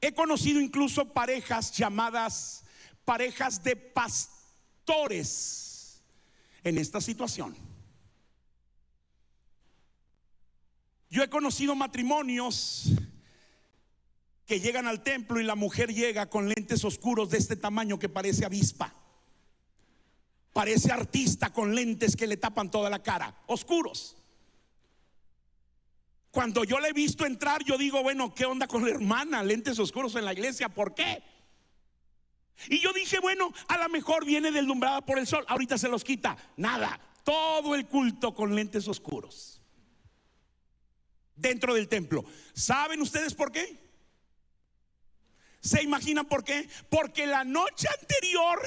Speaker 2: He conocido incluso parejas llamadas parejas de pastores en esta situación. Yo he conocido matrimonios que llegan al templo y la mujer llega con lentes oscuros de este tamaño que parece avispa. Parece artista con lentes que le tapan toda la cara, oscuros. Cuando yo le he visto entrar, yo digo: bueno, ¿qué onda con la hermana? Lentes oscuros en la iglesia, ¿por qué? Y yo dije: bueno, a lo mejor viene deslumbrada por el sol, ahorita se los quita. Nada, todo el culto con lentes oscuros dentro del templo. ¿Saben ustedes por qué? ¿Se imaginan por qué? Porque la noche anterior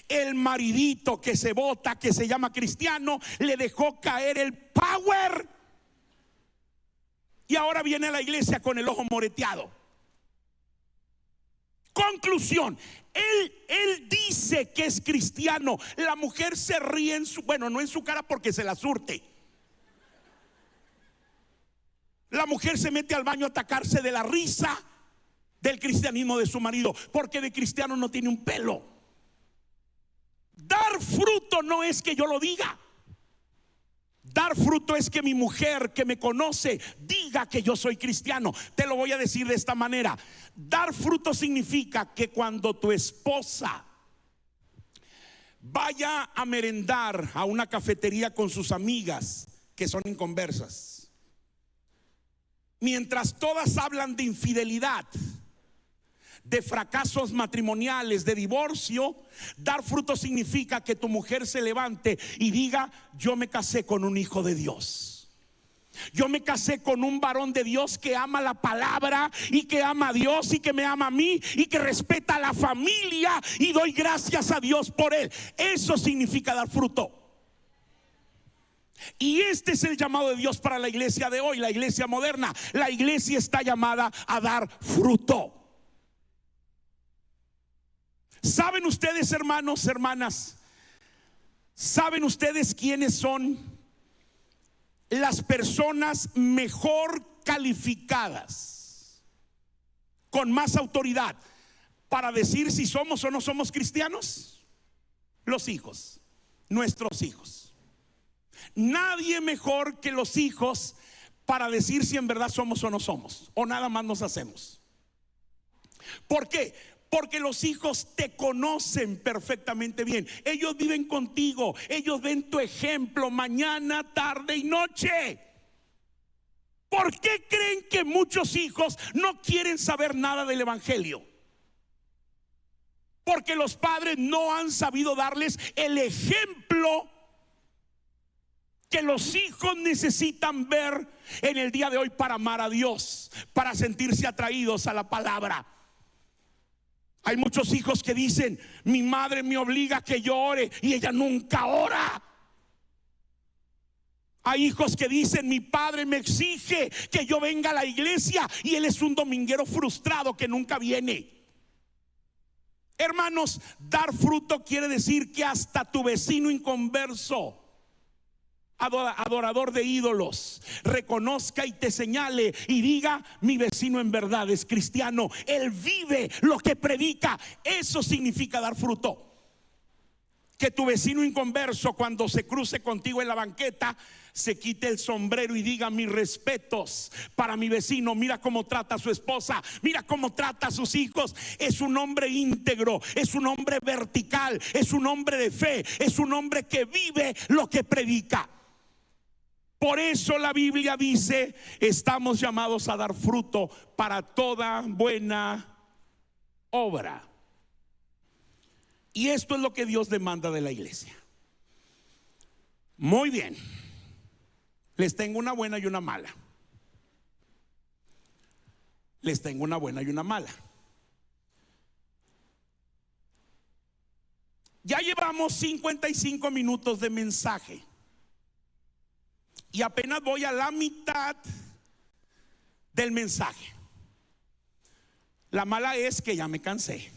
Speaker 2: el maridito que se bota, que se llama cristiano, le dejó caer el power y ahora viene a la iglesia con el ojo moreteado. Conclusión: él dice que es cristiano. La mujer se ríe en su, bueno, no en su cara porque se la surte. La mujer se mete al baño a atacarse de la risa del cristianismo de su marido, porque de cristiano no tiene un pelo. Dar fruto no es que yo lo diga. Dar fruto es que mi mujer que me conoce diga que yo soy cristiano. Te lo voy a decir de esta manera: dar fruto significa que cuando tu esposa vaya a merendar a una cafetería con sus amigas que son inconversas, mientras todas hablan de infidelidad, de fracasos matrimoniales, de divorcio, dar fruto significa que tu mujer se levante y diga: yo me casé con un hijo de Dios. Yo me casé con un varón de Dios que ama la palabra y que ama a Dios y que me ama a mí y que respeta a la familia, y doy gracias a Dios por él. Eso significa dar fruto. Y este es el llamado de Dios para la iglesia de hoy, la iglesia moderna. La iglesia está llamada a dar fruto. ¿Saben ustedes, hermanos, hermanas? ¿Saben ustedes quiénes son las personas mejor calificadas, con más autoridad para decir si somos o no somos cristianos? Los hijos, nuestros hijos. Nadie mejor que los hijos para decir si en verdad somos o no somos, o nada más nos hacemos. ¿Por qué? Porque los hijos te conocen perfectamente bien. Ellos viven contigo, ellos ven tu ejemplo mañana, tarde y noche. ¿Por qué creen que muchos hijos no quieren saber nada del evangelio? Porque los padres no han sabido darles el ejemplo que los hijos necesitan ver en el día de hoy para amar a Dios, para sentirse atraídos a la palabra. Hay muchos hijos que dicen: mi madre me obliga a que yo ore, y ella nunca ora. Hay hijos que dicen: mi padre me exige que yo venga a la iglesia, y él es un dominguero frustrado que nunca viene. Hermanos, dar fruto quiere decir que hasta tu vecino inconverso, adorador de ídolos, reconozca y te señale y diga: mi vecino en verdad es cristiano, él vive lo que predica. Eso significa dar fruto. Que tu vecino inconverso, cuando se cruce contigo en la banqueta, se quite el sombrero y diga: mis respetos para mi vecino, mira cómo trata a su esposa, mira cómo trata a sus hijos. Es un hombre íntegro, es un hombre vertical, es un hombre de fe, es un hombre que vive lo que predica. Por eso la Biblia dice: estamos llamados a dar fruto para toda buena obra. Y esto es lo que Dios demanda de la iglesia. Muy bien, les tengo una buena y una mala. Les tengo una buena y una mala. Ya llevamos 55 minutos de mensaje y apenas voy a la mitad del mensaje. La mala es que ya me cansé.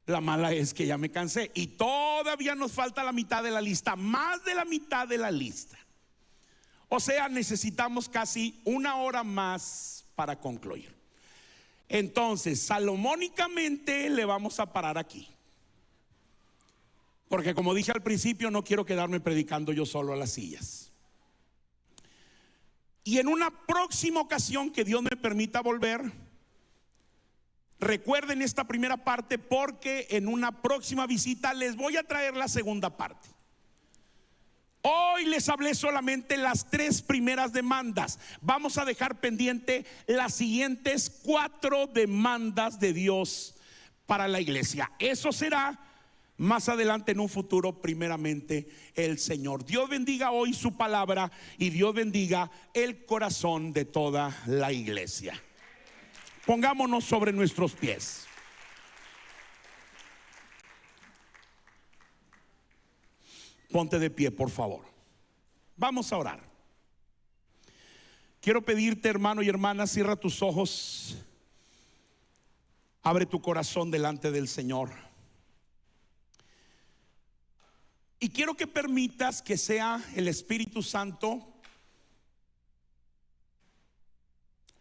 Speaker 2: La mala es que ya me cansé y todavía nos falta la mitad de la lista, más de la mitad de la lista. O sea, necesitamos casi una hora más para concluir. Entonces, salomónicamente le vamos a parar aquí, porque como dije al principio, no quiero quedarme predicando yo solo a las sillas. Y en una próxima ocasión que Dios me permita volver, recuerden esta primera parte, porque en una próxima visita les voy a traer la segunda parte. Hoy les hablé solamente las 3 primeras demandas. Vamos a dejar pendiente las siguientes 4 demandas de Dios para la iglesia. Eso será más adelante, en un futuro, primeramente el Señor. Dios bendiga hoy su palabra y Dios bendiga el corazón de toda la iglesia. Pongámonos sobre nuestros pies. Ponte de pie, por favor. Vamos a orar. Quiero pedirte, hermano y hermana, cierra tus ojos. Abre tu corazón delante del Señor. Y quiero que permitas que sea el Espíritu Santo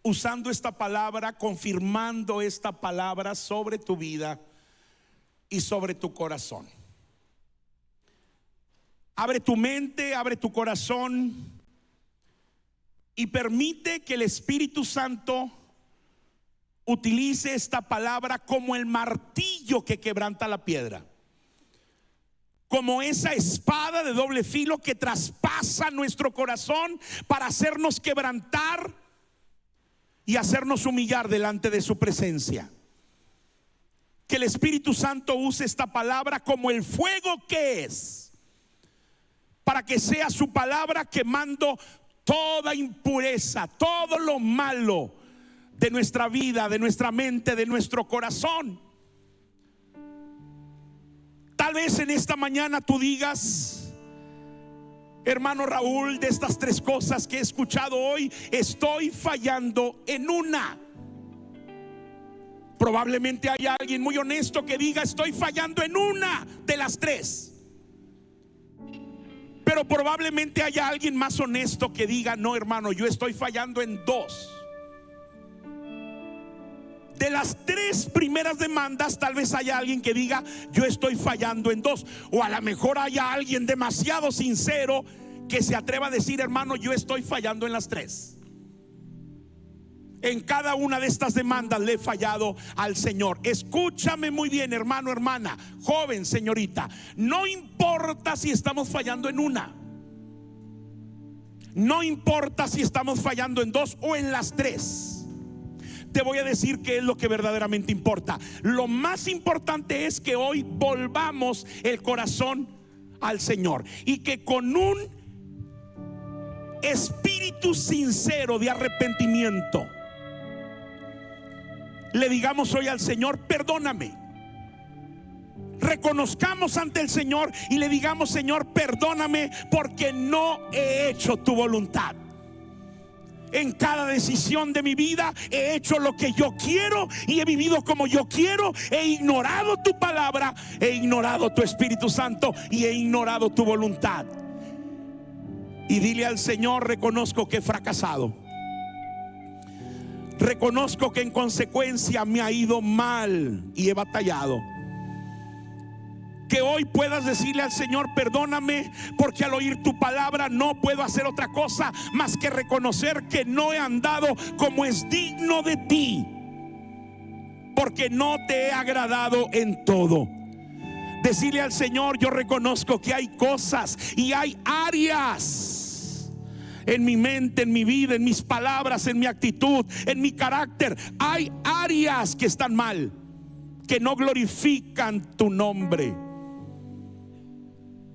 Speaker 2: usando esta palabra, confirmando esta palabra sobre tu vida y sobre tu corazón. Abre tu mente, abre tu corazón y permite que el Espíritu Santo utilice esta palabra como el martillo que quebranta la piedra, como esa espada de doble filo que traspasa nuestro corazón para hacernos quebrantar y hacernos humillar delante de su presencia. Que el Espíritu Santo use esta palabra como el fuego que es, para que sea su palabra quemando toda impureza, todo lo malo de nuestra vida, de nuestra mente, de nuestro corazón. Tal vez en esta mañana tú digas: hermano Raúl, de estas 3 cosas que he escuchado hoy, estoy fallando en una. Probablemente haya alguien muy honesto que diga: estoy fallando en una de las 3. Pero probablemente haya alguien más honesto que diga: no, hermano, yo estoy fallando en 2. De las 3 primeras demandas, tal vez haya alguien que diga: yo estoy fallando en 2. O a lo mejor haya alguien demasiado sincero que se atreva a decir: hermano, yo estoy fallando en las 3. En cada una de estas demandas le he fallado al Señor. Escúchame muy bien, hermano, hermana, joven, señorita. No importa si estamos fallando en una. No importa si estamos fallando en dos o en las tres. Te voy a decir qué es lo que verdaderamente importa. Lo más importante es que hoy volvamos el corazón al Señor y que con un espíritu sincero de arrepentimiento le digamos hoy al Señor: perdóname. Reconozcamos ante el Señor y le digamos: Señor, perdóname porque no he hecho tu voluntad. En cada decisión de mi vida he hecho lo que yo quiero y he vivido como yo quiero. He ignorado tu palabra, he ignorado tu Espíritu Santo y he ignorado tu voluntad. Y dile al Señor: reconozco que he fracasado. Reconozco que en consecuencia me ha ido mal y he batallado. Que hoy puedas decirle al Señor: perdóname, porque al oír tu palabra no puedo hacer otra cosa más que reconocer que no he andado como es digno de ti, porque no te he agradado en todo. Decirle al Señor: yo reconozco que hay cosas y hay áreas en mi mente, en mi vida, en mis palabras, en mi actitud, en mi carácter. Hay áreas que están mal, que no glorifican tu nombre.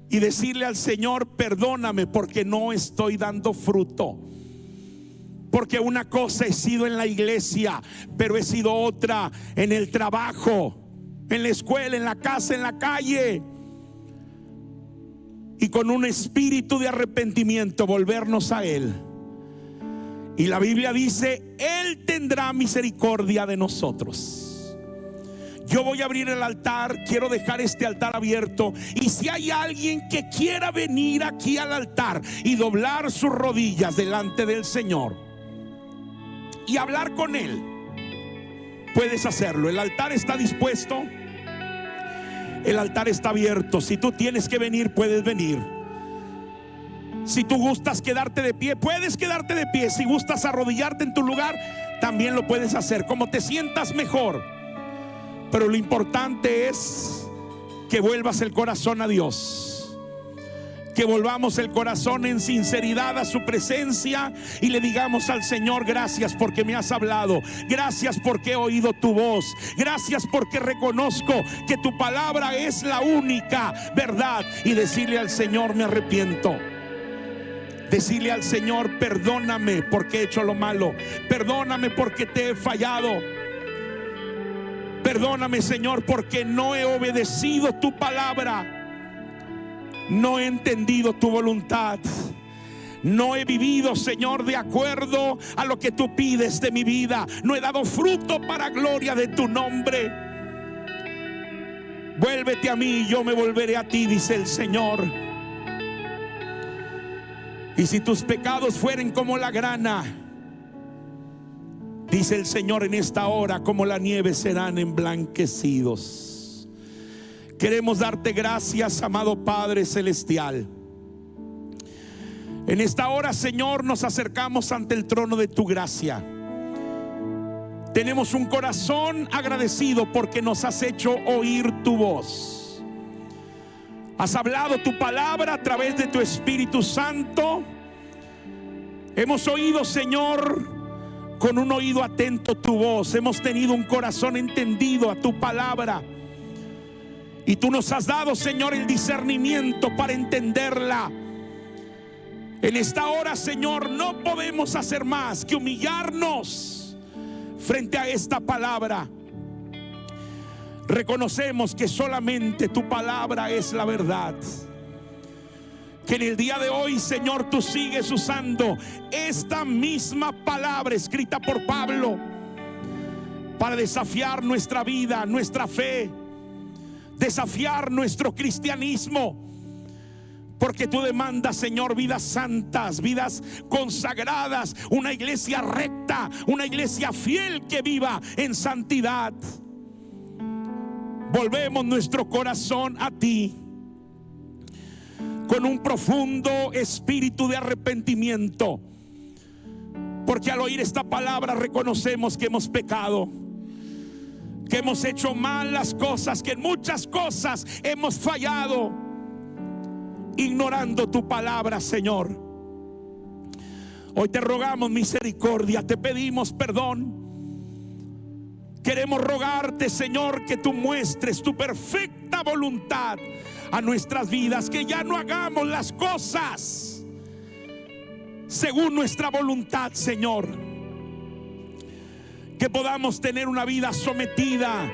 Speaker 2: Y decirle al Señor: perdóname porque no estoy dando fruto. Porque una cosa he sido en la iglesia, pero he sido otra en el trabajo, en la escuela, en la casa, en la calle. Y con un espíritu de arrepentimiento volvernos a Él. Y la Biblia dice: Él tendrá misericordia de nosotros. Yo voy a abrir el altar, quiero dejar este altar abierto. Y si hay alguien que quiera venir aquí al altar y doblar sus rodillas delante del Señor y hablar con Él, puedes hacerlo. El altar está dispuesto. El altar está abierto. Si tú tienes que venir, puedes venir. Si tú gustas quedarte de pie, puedes quedarte de pie. Si gustas arrodillarte en tu lugar, también lo puedes hacer, como te sientas mejor. Pero lo importante es que vuelvas el corazón a Dios. Que volvamos el corazón en sinceridad a su presencia y le digamos al Señor: gracias porque me has hablado, gracias porque he oído tu voz, gracias porque reconozco que tu palabra es la única verdad. Y decirle al Señor: me arrepiento. Decirle al Señor: perdóname porque he hecho lo malo, perdóname porque te he fallado, perdóname, Señor, porque no he obedecido tu palabra. No he entendido tu voluntad. No he vivido, Señor, de acuerdo a lo que tú pides de mi vida. No he dado fruto para gloria de tu nombre. Vuélvete a mí y yo me volveré a ti, dice el Señor. Y si tus pecados fueren como la grana, dice el Señor, en esta hora como la nieve serán emblanquecidos. Queremos darte gracias, amado Padre Celestial. En esta hora, Señor, nos acercamos ante el trono de tu gracia. Tenemos un corazón agradecido porque nos has hecho oír tu voz. Has hablado tu palabra a través de tu Espíritu Santo. Hemos oído, Señor, con un oído atento tu voz. Hemos tenido un corazón entendido a tu palabra. Y tú nos has dado, Señor, el discernimiento para entenderla. En esta hora, Señor, no podemos hacer más que humillarnos frente a esta palabra. Reconocemos que solamente tu palabra es la verdad. Que en el día de hoy, Señor, tú sigues usando esta misma palabra escrita por Pablo para desafiar nuestra vida, nuestra fe, desafiar nuestro cristianismo, porque tú demandas, Señor, vidas santas, vidas consagradas, una iglesia recta, una iglesia fiel que viva en santidad. Volvemos nuestro corazón a ti con un profundo espíritu de arrepentimiento Porque al oír esta palabra reconocemos que hemos pecado, que hemos hecho mal las cosas, que en muchas cosas hemos fallado, ignorando tu palabra, Señor. Hoy te rogamos misericordia, te pedimos perdón. Queremos rogarte, Señor, que tú muestres tu perfecta voluntad a nuestras vidas, que ya no hagamos las cosas según nuestra voluntad, Señor. Que podamos tener una vida sometida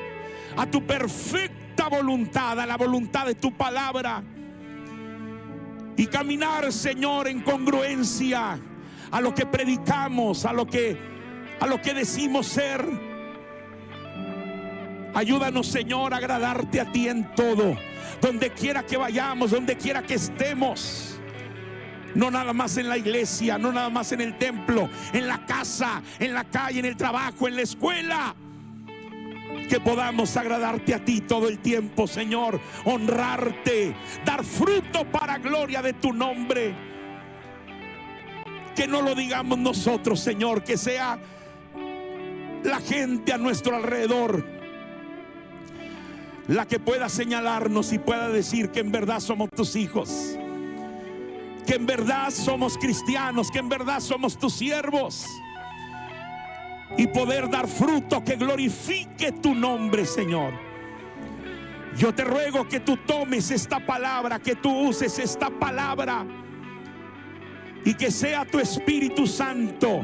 Speaker 2: a tu perfecta voluntad, a la voluntad de tu palabra, y caminar, Señor, en congruencia a lo que predicamos, a lo que decimos ser. Ayúdanos, Señor, a agradarte a ti en todo, donde quiera que vayamos, donde quiera que estemos. No nada más en la iglesia, no nada más en el templo, en la casa, en la calle, en el trabajo, en la escuela. Que podamos agradarte a ti todo el tiempo, Señor, honrarte, dar fruto para gloria de tu nombre. Que no lo digamos nosotros, Señor, que sea la gente a nuestro alrededor la que pueda señalarnos y pueda decir que en verdad somos tus hijos, que en verdad somos cristianos, que en verdad somos tus siervos, y poder dar fruto que glorifique tu nombre, Señor. Yo te ruego que tú tomes esta palabra, que tú uses esta palabra, y que sea tu Espíritu Santo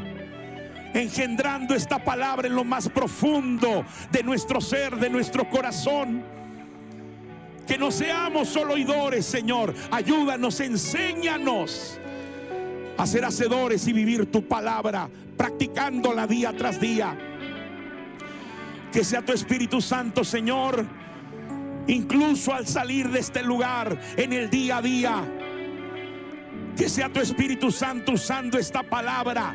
Speaker 2: engendrando esta palabra en lo más profundo de nuestro ser, de nuestro corazón. Que no seamos solo oidores, Señor. Ayúdanos, enséñanos a ser hacedores y vivir tu palabra, practicándola día tras día. Que sea tu Espíritu Santo, Señor, incluso al salir de este lugar, en el día a día. Que sea tu Espíritu Santo usando esta palabra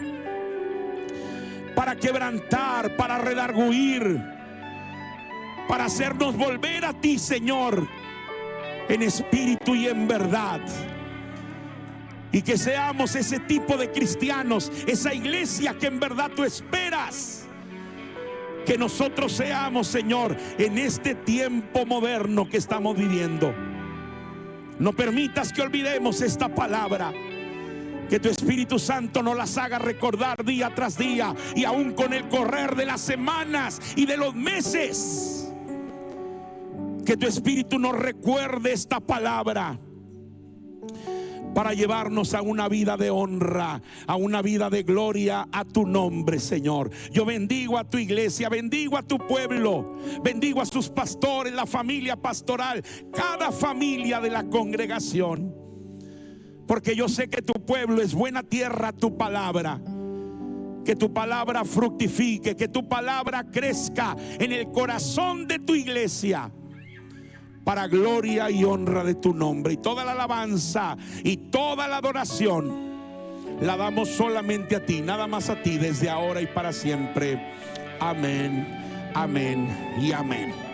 Speaker 2: para quebrantar, para redarguir, para hacernos volver a ti, Señor, en espíritu y en verdad. Y que seamos ese tipo de cristianos, esa iglesia que en verdad tú esperas que nosotros seamos, Señor, en este tiempo moderno que estamos viviendo. No permitas que olvidemos esta palabra. Que tu Espíritu Santo nos las haga recordar día tras día, y aún con el correr de las semanas y de los meses. Que tu Espíritu nos recuerde esta palabra para llevarnos a una vida de honra, a una vida de gloria a tu nombre, Señor. Yo bendigo a tu iglesia, bendigo a tu pueblo, bendigo a sus pastores, la familia pastoral, cada familia de la congregación. Porque yo sé que tu pueblo es buena tierra, tu palabra. Que tu palabra fructifique, que tu palabra crezca en el corazón de tu iglesia, para gloria y honra de tu nombre. Y toda la alabanza y toda la adoración la damos solamente a ti, nada más a ti, desde ahora y para siempre. Amén, amén y amén.